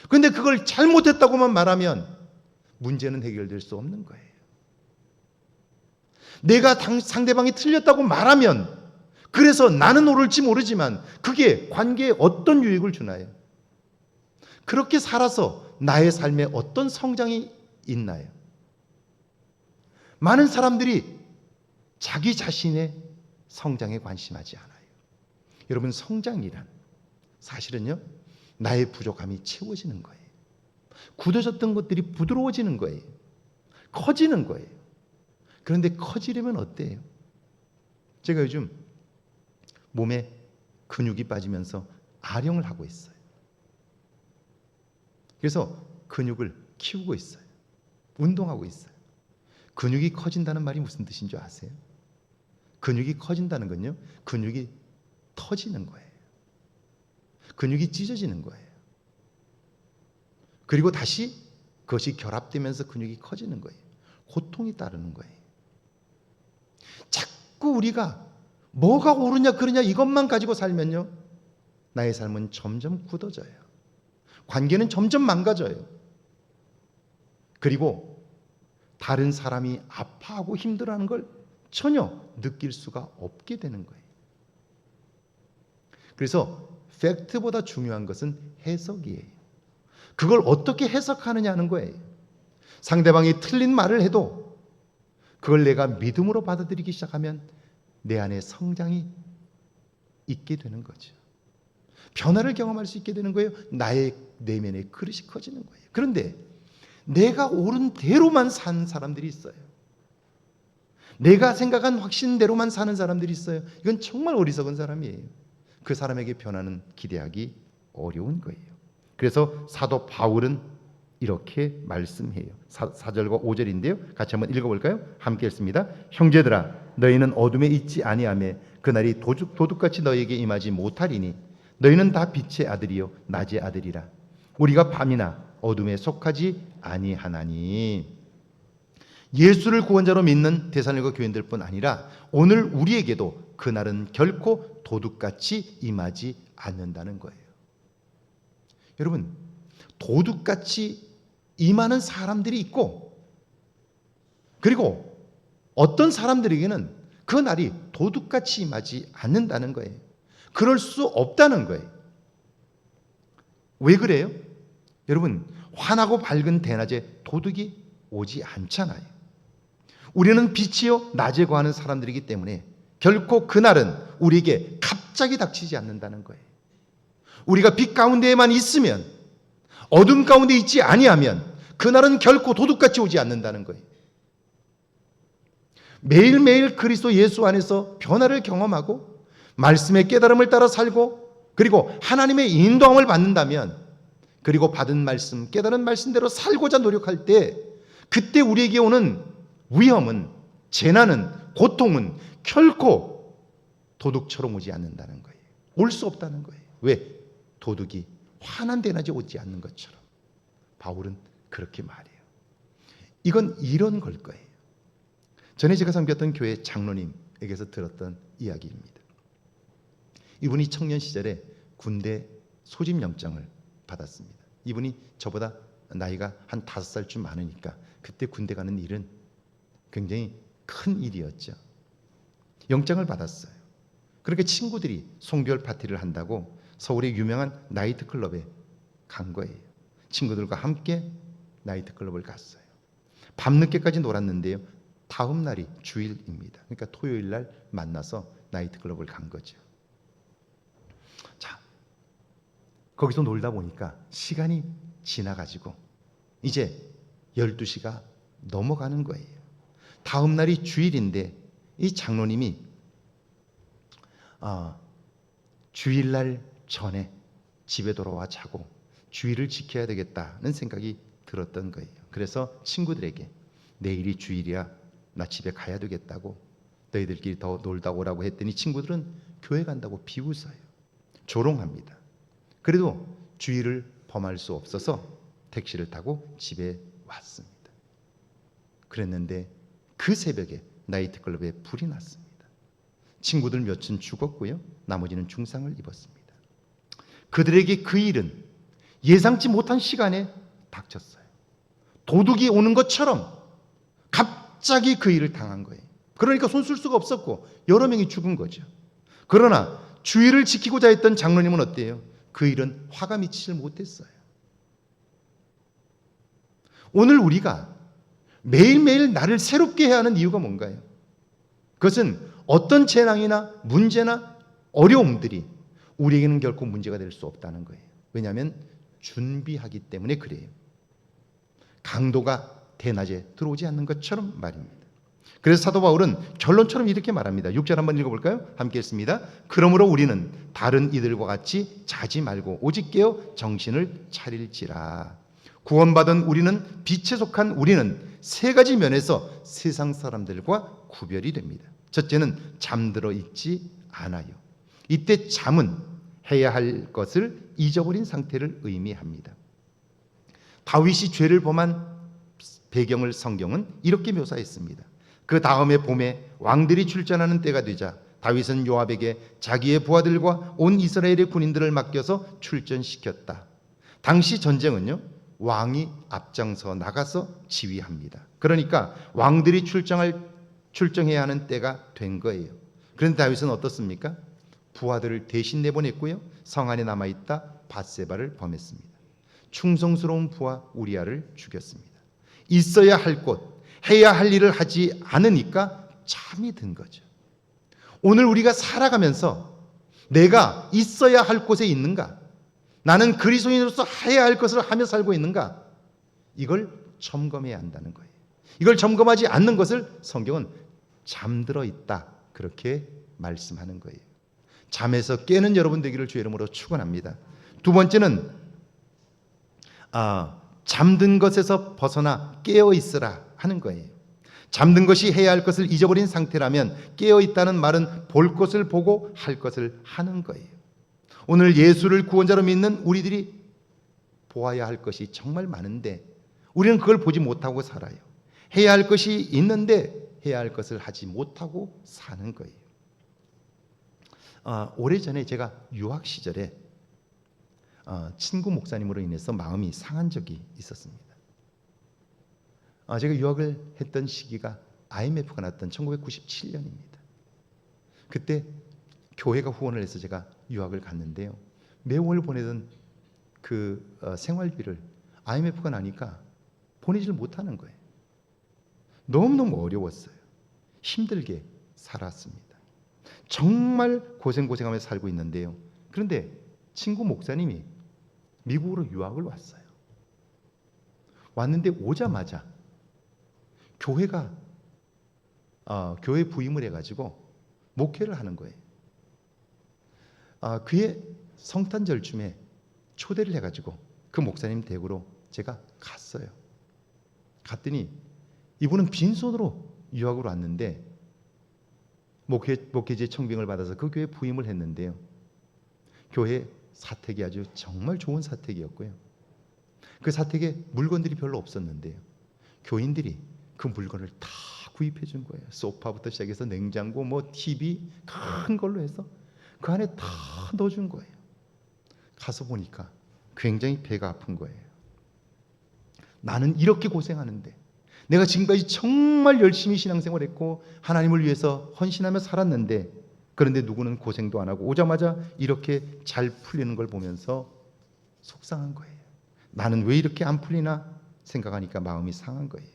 그런데 그걸 잘못했다고만 말하면 문제는 해결될 수 없는 거예요. 내가 상대방이 틀렸다고 말하면 그래서 나는 옳을지 모르지만 그게 관계에 어떤 유익을 주나요? 그렇게 살아서 나의 삶에 어떤 성장이 있나요? 많은 사람들이 자기 자신의 성장에 관심하지 않아요. 여러분, 성장이란 사실은요, 나의 부족함이 채워지는 거예요. 굳어졌던 것들이 부드러워지는 거예요. 커지는 거예요. 그런데 커지려면 어때요? 제가 요즘 몸에 근육이 빠지면서 아령을 하고 있어요. 그래서 근육을 키우고 있어요. 운동하고 있어요. 근육이 커진다는 말이 무슨 뜻인 줄 아세요? 근육이 커진다는 건요, 근육이 터지는 거예요. 근육이 찢어지는 거예요. 그리고 다시 그것이 결합되면서 근육이 커지는 거예요. 고통이 따르는 거예요. 자꾸 우리가 뭐가 옳으냐 그러냐 이것만 가지고 살면요, 나의 삶은 점점 굳어져요. 관계는 점점 망가져요. 그리고 다른 사람이 아파하고 힘들어하는 걸 전혀 느낄 수가 없게 되는 거예요. 그래서 팩트보다 중요한 것은 해석이에요. 그걸 어떻게 해석하느냐는 거예요. 상대방이 틀린 말을 해도 그걸 내가 믿음으로 받아들이기 시작하면 내 안에 성장이 있게 되는 거죠. 변화를 경험할 수 있게 되는 거예요. 나의 내면의 그릇이 커지는 거예요. 그런데 내가 옳은 대로만 사는 사람들이 있어요. 내가 생각한 확신대로만 사는 사람들이 있어요. 이건 정말 어리석은 사람이에요. 그 사람에게 변화는 기대하기 어려운 거예요. 그래서 사도 바울은 이렇게 말씀해요. 4절과 5절인데요. 같이 한번 읽어볼까요? 함께 읽습니다. 형제들아, 너희는 어둠에 있지 아니하며 그날이 도둑같이 너희에게 임하지 못하리니 너희는 다 빛의 아들이요 낮의 아들이라. 우리가 밤이나 어둠에 속하지 아니하나니. 예수를 구원자로 믿는 데살로니가 교인들뿐 아니라 오늘 우리에게도 그날은 결코 도둑같이 임하지 않는다는 거예요. 여러분, 도둑같이 임하는 사람들이 있고, 그리고 어떤 사람들에게는 그 날이 도둑같이 임하지 않는다는 거예요. 그럴 수 없다는 거예요. 왜 그래요? 여러분, 환하고 밝은 대낮에 도둑이 오지 않잖아요. 우리는 빛이요 낮에 거하는 사람들이기 때문에 결코 그날은 우리에게 갑자기 닥치지 않는다는 거예요. 우리가 빛 가운데에만 있으면, 어둠 가운데 있지 아니하면 그날은 결코 도둑같이 오지 않는다는 거예요. 매일매일 그리스도 예수 안에서 변화를 경험하고 말씀의 깨달음을 따라 살고, 그리고 하나님의 인도함을 받는다면, 그리고 받은 말씀, 깨달은 말씀대로 살고자 노력할 때, 그때 우리에게 오는 위험은, 재난은, 고통은 결코 도둑처럼 오지 않는다는 거예요. 올 수 없다는 거예요. 왜? 도둑이 환한 대낮에 오지 않는 것처럼. 바울은 그렇게 말해요. 이건 이런 걸 거예요. 전에 제가 섬겼던 교회 장로님에게서 들었던 이야기입니다. 이분이 청년 시절에 군대 소집 영장을 받았습니다. 이분이 저보다 나이가 한 5살쯤 많으니까 그때 군대 가는 일은 굉장히 큰 일이었죠. 영장을 받았어요. 그렇게 친구들이 송별 파티를 한다고 서울의 유명한 나이트클럽에 간 거예요. 친구들과 함께 나이트클럽을 갔어요. 밤늦게까지 놀았는데요, 다음 날이 주일입니다. 그러니까 토요일 날 만나서 나이트클럽을 간 거죠. 자, 거기서 놀다 보니까 시간이 지나가지고 이제 12시가 넘어가는 거예요. 다음 날이 주일인데 이 장로님이 주일날 전에 집에 돌아와 자고 주일을 지켜야 되겠다는 생각이 들었던 거예요. 그래서 친구들에게 내일이 주일이야, 나 집에 가야 되겠다고, 너희들끼리 더 놀다 오라고 했더니 친구들은 교회 간다고 비웃어요. 조롱합니다. 그래도 주일을 범할 수 없어서 택시를 타고 집에 왔습니다. 그랬는데 그 새벽에 나이트클럽에 불이 났습니다. 친구들 몇은 죽었고요, 나머지는 중상을 입었습니다. 그들에게 그 일은 예상치 못한 시간에 닥쳤어요. 도둑이 오는 것처럼 갑자기 그 일을 당한 거예요. 그러니까 손 쓸 수가 없었고 여러 명이 죽은 거죠. 그러나 주의를 지키고자 했던 장로님은 어때요? 그 일은 화가 미치질 못했어요. 오늘 우리가 매일매일 나를 새롭게 해야 하는 이유가 뭔가요? 그것은 어떤 재난이나 문제나 어려움들이 우리에게는 결코 문제가 될 수 없다는 거예요. 왜냐하면 준비하기 때문에 그래요. 강도가 대낮에 들어오지 않는 것처럼 말입니다. 그래서 사도 바울은 결론처럼 이렇게 말합니다. 6절 한번 읽어볼까요? 함께 읽습니다. 그러므로 우리는 다른 이들과 같이 자지 말고 오직 깨어 정신을 차릴지라. 구원받은 우리는, 빛에 속한 우리는 세 가지 면에서 세상 사람들과 구별이 됩니다. 첫째는 잠들어 있지 않아요. 이때 잠은 해야 할 것을 잊어버린 상태를 의미합니다. 다윗이 죄를 범한 배경을 성경은 이렇게 묘사했습니다. 그 다음에 봄에 왕들이 출전하는 때가 되자 다윗은 요압에게 자기의 부하들과 온 이스라엘의 군인들을 맡겨서 출전시켰다. 당시 전쟁은요, 왕이 앞장서 나가서 지휘합니다. 그러니까 왕들이 출정해야 하는 때가 된 거예요. 그런데 다윗은 어떻습니까? 부하들을 대신 내보냈고요, 성 안에 남아있다 밧세바를 범했습니다. 충성스러운 부하 우리아를 죽였습니다. 있어야 할 곳, 해야 할 일을 하지 않으니까 잠이 든 거죠. 오늘 우리가 살아가면서 내가 있어야 할 곳에 있는가? 나는 그리스도인으로서 해야 할 것을 하며 살고 있는가? 이걸 점검해야 한다는 거예요. 이걸 점검하지 않는 것을 성경은 잠들어 있다, 그렇게 말씀하는 거예요. 잠에서 깨는 여러분 되기를 주의 이름으로 축원합니다. 두 번째는 잠든 것에서 벗어나 깨어 있으라 하는 거예요. 잠든 것이 해야 할 것을 잊어버린 상태라면 깨어 있다는 말은 볼 것을 보고 할 것을 하는 거예요. 오늘 예수를 구원자로 믿는 우리들이 보아야 할 것이 정말 많은데 우리는 그걸 보지 못하고 살아요. 해야 할 것이 있는데 해야 할 것을 하지 못하고 사는 거예요. 오래전에 제가 유학 시절에 친구 목사님으로 인해서 마음이 상한 적이 있었습니다. 제가 유학을 했던 시기가 IMF가 났던 1997년입니다. 그때 교회가 후원을 해서 제가 유학을 갔는데요. 매월 보내던 그 생활비를 IMF가 나니까 보내질 못하는 거예요. 너무너무 어려웠어요. 힘들게 살았습니다. 정말 고생하며 살고 있는데요. 그런데 친구 목사님이 미국으로 유학을 왔어요. 왔는데 오자마자 교회가 교회 부임을 해가지고 목회를 하는 거예요. 그의 성탄절쯤에 초대를 해가지고 그 목사님 댁으로 제가 갔어요. 갔더니 이분은 빈손으로 유학으로 왔는데 목회지의 청빙을 받아서 그 교회 부임을 했는데요. 교회 사택이 아주 정말 좋은 사택이었고요. 그 사택에 물건들이 별로 없었는데요. 교인들이 그 물건을 다 구입해 준 거예요. 소파부터 시작해서 냉장고, TV 큰 걸로 해서 그 안에 다 넣어준 거예요. 가서 보니까 굉장히 배가 아픈 거예요. 나는 이렇게 고생하는데 내가 지금까지 정말 열심히 신앙생활했고 하나님을 위해서 헌신하며 살았는데 그런데 누구는 고생도 안 하고 오자마자 이렇게 잘 풀리는 걸 보면서 속상한 거예요. 나는 왜 이렇게 안 풀리나 생각하니까 마음이 상한 거예요.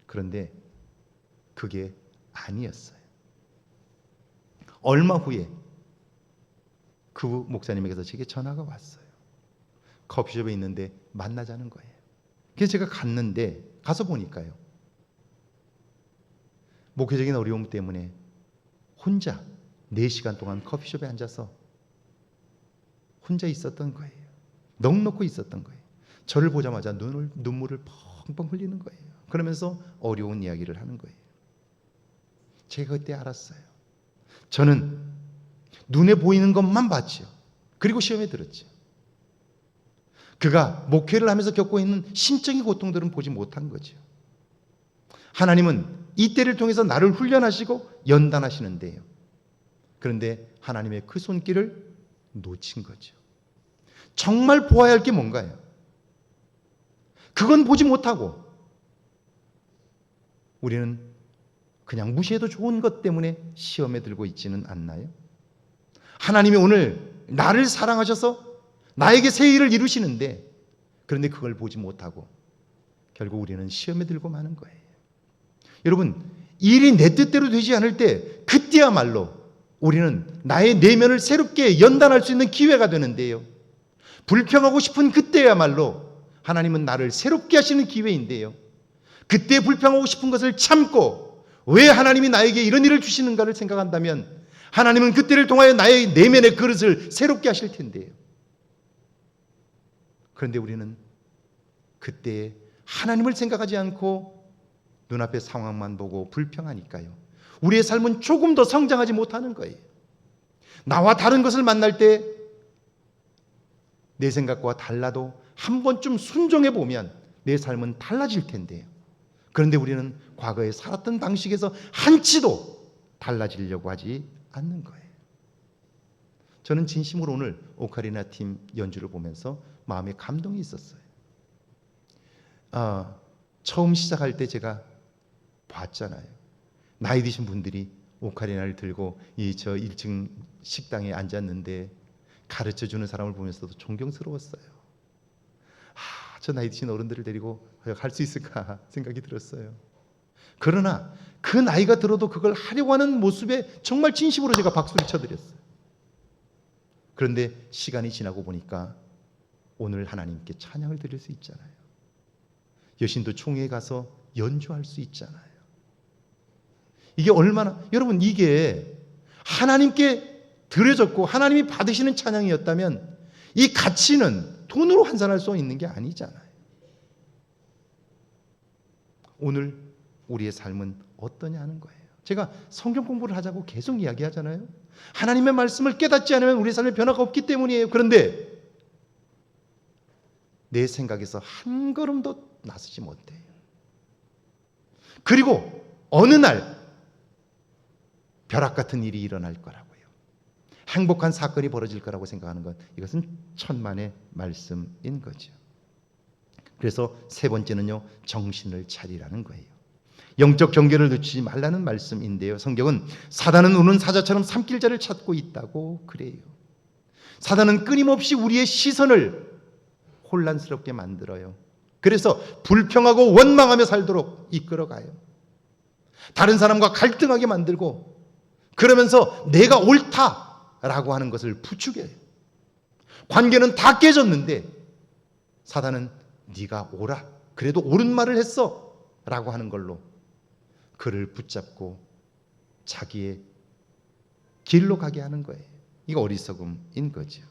그런데 그게 아니었어요. 얼마 후에 그 목사님에게서 제게 전화가 왔어요. 커피숍에 있는데 만나자는 거예요. 그래서 제가 갔는데 가서 보니까요. 목회적인 어려움 때문에 혼자 4시간 동안 커피숍에 앉아서 혼자 있었던 거예요. 넋 놓고 있었던 거예요. 저를 보자마자 눈물을 펑펑 흘리는 거예요. 그러면서 어려운 이야기를 하는 거예요. 제가 그때 알았어요. 저는 눈에 보이는 것만 봤죠. 그리고 시험에 들었죠. 그가 목회를 하면서 겪고 있는 심적인 고통들은 보지 못한 거죠. 하나님은 이 때를 통해서 나를 훈련하시고 연단하시는데요. 그런데 하나님의 그 손길을 놓친 거죠. 정말 보아야 할 게 뭔가요? 그건 보지 못하고 우리는 그냥 무시해도 좋은 것 때문에 시험에 들고 있지는 않나요? 하나님이 오늘 나를 사랑하셔서 나에게 새 일을 이루시는데 그런데 그걸 보지 못하고 결국 우리는 시험에 들고 마는 거예요. 여러분, 일이 내 뜻대로 되지 않을 때 그때야말로 우리는 나의 내면을 새롭게 연단할 수 있는 기회가 되는데요. 불평하고 싶은 그때야말로 하나님은 나를 새롭게 하시는 기회인데요. 그때 불평하고 싶은 것을 참고 왜 하나님이 나에게 이런 일을 주시는가를 생각한다면 하나님은 그때를 통하여 나의 내면의 그릇을 새롭게 하실 텐데요. 그런데 우리는 그때 하나님을 생각하지 않고 눈앞의 상황만 보고 불평하니까요. 우리의 삶은 조금 더 성장하지 못하는 거예요. 나와 다른 것을 만날 때 내 생각과 달라도 한 번쯤 순종해 보면 내 삶은 달라질 텐데요. 그런데 우리는 과거에 살았던 방식에서 한치도 달라지려고 하지 않는 거예요. 저는 진심으로 오늘 오카리나 팀 연주를 보면서 마음에 감동이 있었어요. 처음 시작할 때 제가 봤잖아요. 나이 드신 분들이 오카리나를 들고 저 1층 식당에 앉았는데 가르쳐주는 사람을 보면서도 존경스러웠어요. 저 나이 드신 어른들을 데리고 갈 수 있을까 생각이 들었어요. 그러나 그 나이가 들어도 그걸 하려고 하는 모습에 정말 진심으로 제가 박수를 쳐드렸어요. 그런데 시간이 지나고 보니까 오늘 하나님께 찬양을 드릴 수 있잖아요. 여신도 총회에 가서 연주할 수 있잖아요. 이게 얼마나, 여러분, 이게 하나님께 드려졌고 하나님이 받으시는 찬양이었다면 이 가치는 돈으로 환산할 수 있는 게 아니잖아요. 오늘 우리의 삶은 어떠냐 하는 거예요. 제가 성경 공부를 하자고 계속 이야기하잖아요. 하나님의 말씀을 깨닫지 않으면 우리의 삶에 변화가 없기 때문이에요. 그런데 내 생각에서 한 걸음도 나서지 못해요. 그리고 어느 날 벼락 같은 일이 일어날 거라고요. 행복한 사건이 벌어질 거라고 생각하는 것, 이것은 천만의 말씀인 거죠. 그래서 세 번째는요, 정신을 차리라는 거예요. 영적 경계를 늦추지 말라는 말씀인데요. 성경은 사단은 우는 사자처럼 삼킬 자를 찾고 있다고 그래요. 사단은 끊임없이 우리의 시선을 혼란스럽게 만들어요. 그래서 불평하고 원망하며 살도록 이끌어가요. 다른 사람과 갈등하게 만들고 그러면서 내가 옳다라고 하는 것을 부추겨요. 관계는 다 깨졌는데 사단은 네가 옳아, 그래도 옳은 말을 했어 라고 하는 걸로 그를 붙잡고 자기의 길로 가게 하는 거예요. 이거 어리석음인 거죠.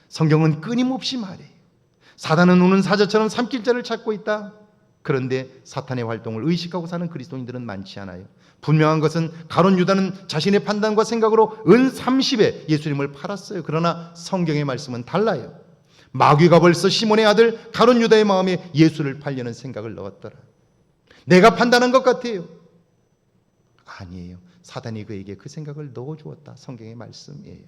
성경은 끊임없이 말해요. 사단은 우는 사자처럼 삼킬 자를 찾고 있다. 그런데 사탄의 활동을 의식하고 사는 그리스도인들은 많지 않아요. 분명한 것은 가룟 유다는 자신의 판단과 생각으로 은 30에 예수님을 팔았어요. 그러나 성경의 말씀은 달라요. 마귀가 벌써 시몬의 아들 가룟 유다의 마음에 예수를 팔려는 생각을 넣었더라. 내가 판단한 것 같아요. 아니에요. 사단이 그에게 그 생각을 넣어주었다. 성경의 말씀이에요.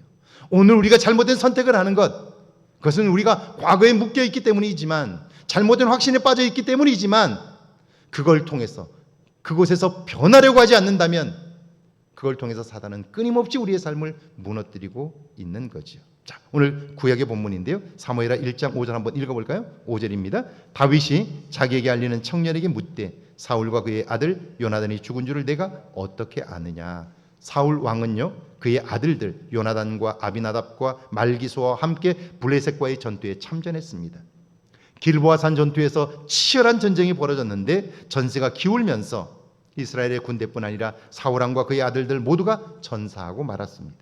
오늘 우리가 잘못된 선택을 하는 것, 그것은 우리가 과거에 묶여있기 때문이지만, 잘못된 확신에 빠져있기 때문이지만, 그걸 통해서 그곳에서 변하려고 하지 않는다면 그걸 통해서 사단은 끊임없이 우리의 삶을 무너뜨리고 있는 거죠. 자, 오늘 구약의 본문인데요. 사무엘하 1장 5절 한번 읽어볼까요? 5절입니다. 다윗이 자기에게 알리는 청년에게 묻되 사울과 그의 아들 요나단이 죽은 줄을 내가 어떻게 아느냐. 사울 왕은요, 그의 아들들 요나단과 아비나답과 말기소와 함께 블레셋과의 전투에 참전했습니다. 길보아산 전투에서 치열한 전쟁이 벌어졌는데 전세가 기울면서 이스라엘의 군대뿐 아니라 사울 왕과 그의 아들들 모두가 전사하고 말았습니다.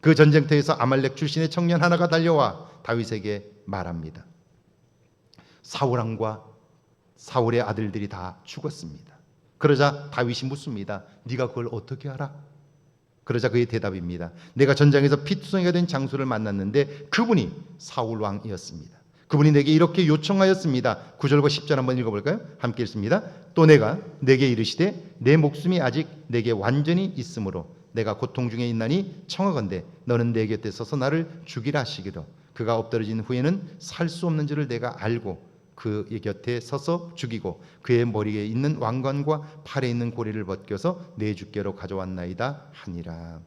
그 전쟁터에서 아말렉 출신의 청년 하나가 달려와 다윗에게 말합니다. 사울 왕과 사울의 아들들이 다 죽었습니다. 그러자 다윗이 묻습니다. 네가 그걸 어떻게 알아? 그러자 그의 대답입니다. 내가 전장에서 피투성이가 된 장수를 만났는데 그분이 사울 왕이었습니다. 그분이 내게 이렇게 요청하였습니다. 9절과 10절 한번 읽어볼까요? 함께 읽습니다. 또 내가 내게 이르시되 내 목숨이 아직 내게 완전히 있으므로 내가 고통 중에 있나니 청하건대 너는 내 곁에 서서 나를 죽이라 하시기로 그가 엎드러진 후에는 살 수 없는 줄을 내가 알고 그의 곁에 서서 죽이고 그의 머리에 있는 왕관과 팔에 있는 고리를 벗겨서 내 주께로 가져왔나이다 하니라.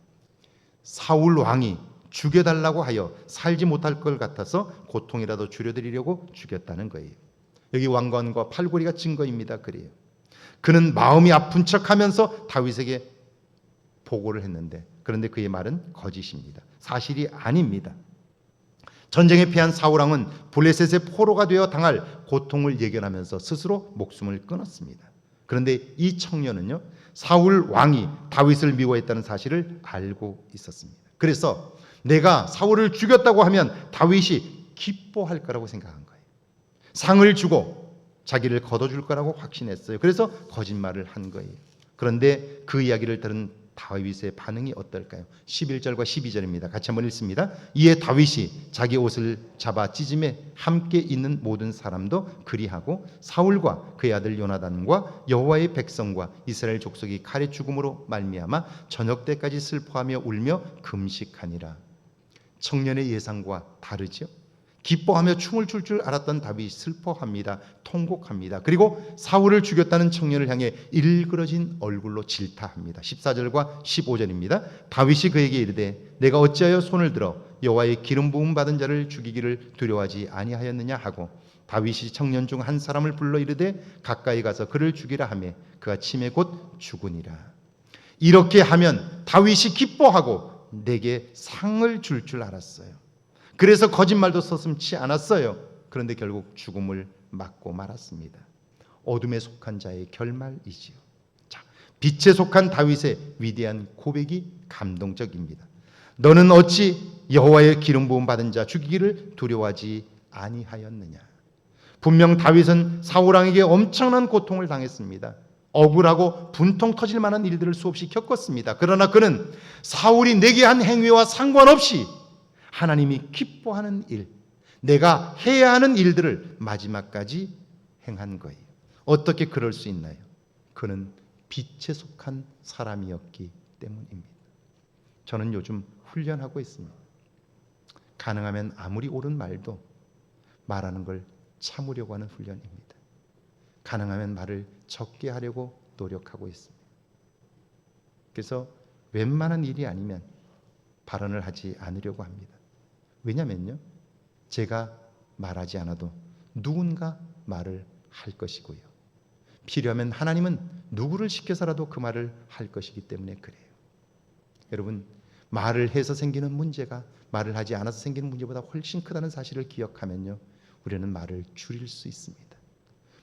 사울 왕이 죽여달라고 하여 살지 못할 것 같아서 고통이라도 줄여드리려고 죽였다는 거예요. 여기 왕관과 팔고리가 증거입니다. 그래요. 그는 마음이 아픈 척하면서 다윗에게 보고를 했는데, 그런데 그의 말은 거짓입니다. 사실이 아닙니다. 전쟁에 패한 사울왕은 블레셋의 포로가 되어 당할 고통을 예견하면서 스스로 목숨을 끊었습니다. 그런데 이 청년은요, 사울 왕이 다윗을 미워했다는 사실을 알고 있었습니다. 그래서 내가 사울을 죽였다고 하면 다윗이 기뻐할 거라고 생각한 거예요. 상을 주고 자기를 거둬줄 거라고 확신했어요. 그래서 거짓말을 한 거예요. 그런데 그 이야기를 들은 다윗의 반응이 어떨까요? 11절과 12절입니다. 같이 한번 읽습니다. 이에 다윗이 자기 옷을 잡아 찢음에 함께 있는 모든 사람도 그리하고 사울과 그의 아들 요나단과 여호와의 백성과 이스라엘 족속이 칼의 죽음으로 말미암아 저녁 때까지 슬퍼하며 울며 금식하니라. 청년의 예상과 다르죠. 기뻐하며 춤을 출 줄 알았던 다윗이 슬퍼합니다. 통곡합니다. 그리고 사울을 죽였다는 청년을 향해 일그러진 얼굴로 질타합니다. 14절과 15절입니다. 다윗이 그에게 이르되 내가 어찌하여 손을 들어 여호와의 기름 부음 받은 자를 죽이기를 두려워하지 아니하였느냐 하고, 다윗이 청년 중 한 사람을 불러 이르되 가까이 가서 그를 죽이라 하며 그가 침에 곧 죽으니라. 이렇게 하면 다윗이 기뻐하고 내게 상을 줄 알았어요. 그래서 거짓말도 서슴지 않았어요. 그런데 결국 죽음을 맞고 말았습니다. 어둠에 속한 자의 결말이지요. 자, 빛에 속한 다윗의 위대한 고백이 감동적입니다. 너는 어찌 여호와의 기름 부음 받은 자 죽이기를 두려워하지 아니하였느냐. 분명 다윗은 사울 왕에게 엄청난 고통을 당했습니다. 억울하고 분통 터질 만한 일들을 수없이 겪었습니다. 그러나 그는 사울이 내게 한 행위와 상관없이 하나님이 기뻐하는 일, 내가 해야 하는 일들을 마지막까지 행한 거예요. 어떻게 그럴 수 있나요? 그는 빛에 속한 사람이었기 때문입니다. 저는 요즘 훈련하고 있습니다. 가능하면 아무리 옳은 말도 말하는 걸 참으려고 하는 훈련입니다. 가능하면 말을 적게 하려고 노력하고 있습니다. 그래서 웬만한 일이 아니면 발언을 하지 않으려고 합니다. 왜냐면요, 제가 말하지 않아도 누군가 말을 할 것이고요, 필요하면 하나님은 누구를 시켜서라도 그 말을 할 것이기 때문에 그래요. 여러분, 말을 해서 생기는 문제가 말을 하지 않아서 생기는 문제보다 훨씬 크다는 사실을 기억하면요, 우리는 말을 줄일 수 있습니다.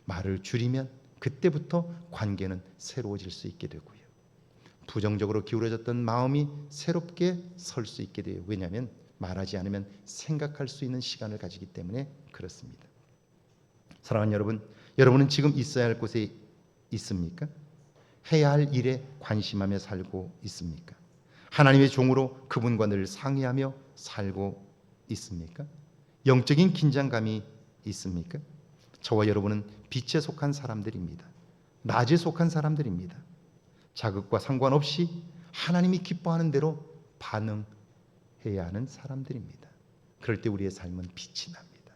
말을 줄이면 그때부터 관계는 새로워질 수 있게 되고요, 부정적으로 기울어졌던 마음이 새롭게 설 수 있게 돼요. 왜냐하면 말하지 않으면 생각할 수 있는 시간을 가지기 때문에 그렇습니다. 사랑하는 여러분, 여러분은 지금 있어야 할 곳에 있습니까? 해야 할 일에 관심하며 살고 있습니까? 하나님의 종으로 그분과 늘 상의하며 살고 있습니까? 영적인 긴장감이 있습니까? 저와 여러분은 빛에 속한 사람들입니다. 낮에 속한 사람들입니다. 자극과 상관없이 하나님이 기뻐하는 대로 반응해야 하는 사람들입니다. 그럴 때 우리의 삶은 빛이 납니다.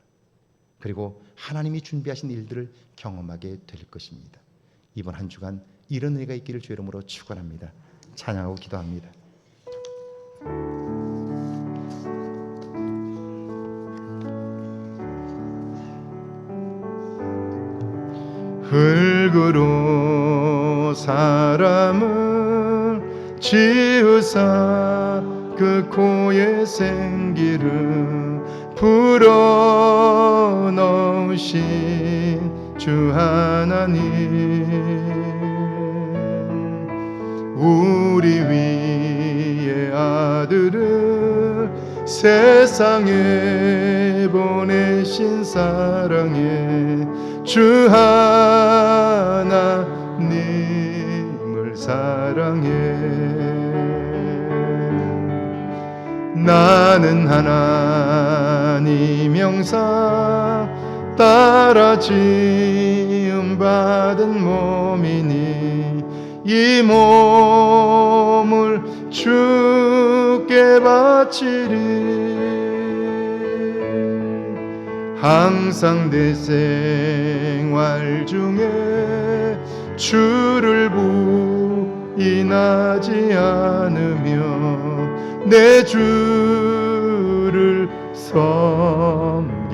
그리고 하나님이 준비하신 일들을 경험하게 될 것입니다. 이번 한 주간 이런 은혜가 있기를 주의 이름으로 축원합니다. 찬양하고 기도합니다. 흙으로 사람을 지으사 그 코에 생기를 불어넣으신 주 하나님, 우리 위의 아들을 세상에 보내신 사랑에 주 하나님을 사랑해. 나는 하나님 형상 따라 지음 받은 몸이니 이 몸을 주께 바치리. 항상 내 생활 중에 주를 부인하지 않으며 내 주를 섬기렵니다.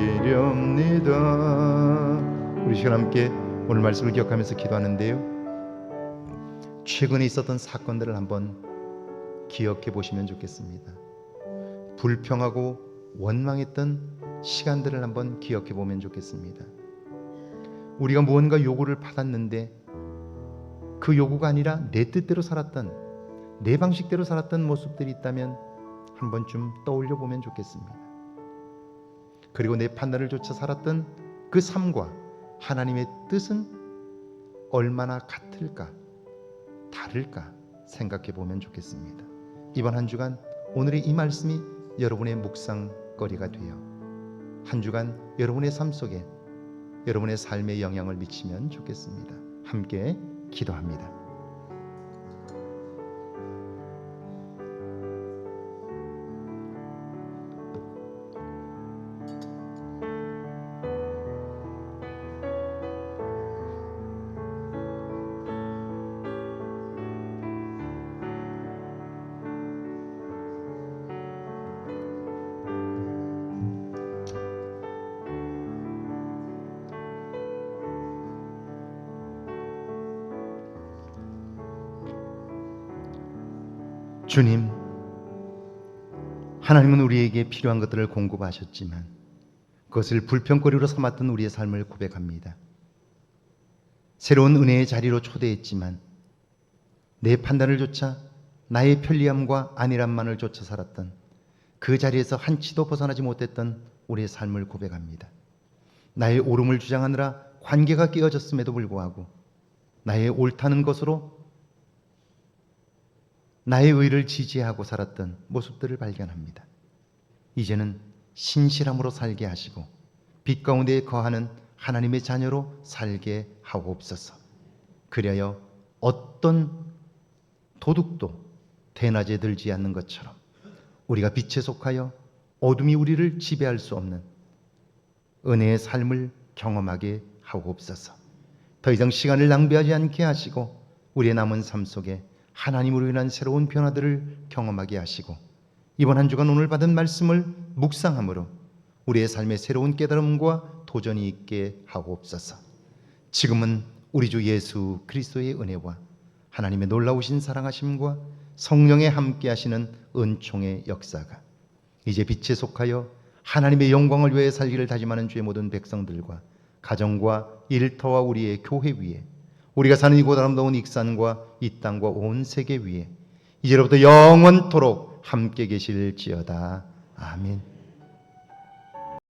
우리 시간 함께 오늘 말씀을 기억하면서 기도하는데요, 최근에 있었던 사건들을 한번 기억해 보시면 좋겠습니다. 불평하고 원망했던 시간들을 한번 기억해 보면 좋겠습니다. 우리가 무언가 요구를 받았는데 그 요구가 아니라 내 뜻대로 살았던, 내 방식대로 살았던 모습들이 있다면 한 번쯤 떠올려 보면 좋겠습니다. 그리고 내 판단을 쫓아 살았던 그 삶과 하나님의 뜻은 얼마나 같을까, 다를까 생각해 보면 좋겠습니다. 이번 한 주간 오늘의 이 말씀이 여러분의 묵상거리가 되어 한 주간 여러분의 삶 속에, 여러분의 삶에 영향을 미치면 좋겠습니다. 함께 기도합니다. 주님, 하나님은 우리에게 필요한 것들을 공급하셨지만 그것을 불평거리로 삼았던 우리의 삶을 고백합니다. 새로운 은혜의 자리로 초대했지만 내 판단을 쫓아 나의 편리함과 안일함만을 쫓아 살았던 그 자리에서 한치도 벗어나지 못했던 우리의 삶을 고백합니다. 나의 옳음을 주장하느라 관계가 깨어졌음에도 불구하고 나의 옳다는 것으로 나의 의를 지지하고 살았던 모습들을 발견합니다. 이제는 신실함으로 살게 하시고 빛 가운데 거하는 하나님의 자녀로 살게 하옵소서. 그리하여 어떤 도둑도 대낮에 들지 않는 것처럼 우리가 빛에 속하여 어둠이 우리를 지배할 수 없는 은혜의 삶을 경험하게 하옵소서. 더 이상 시간을 낭비하지 않게 하시고 우리의 남은 삶 속에 하나님으로 인한 새로운 변화들을 경험하게 하시고 이번 한 주간 오늘 받은 말씀을 묵상함으로 우리의 삶의 새로운 깨달음과 도전이 있게 하옵소서. 지금은 우리 주 예수 그리스도의 은혜와 하나님의 놀라우신 사랑하심과 성령의 함께 하시는 은총의 역사가 이제 빛에 속하여 하나님의 영광을 위해 살기를 다짐하는 주의 모든 백성들과 가정과 일터와 우리의 교회 위에, 우리가 사는 이곳 아름다운 익산과 이 땅과 온 세계 위에 이제로부터 영원토록 함께 계실지어다. 아멘.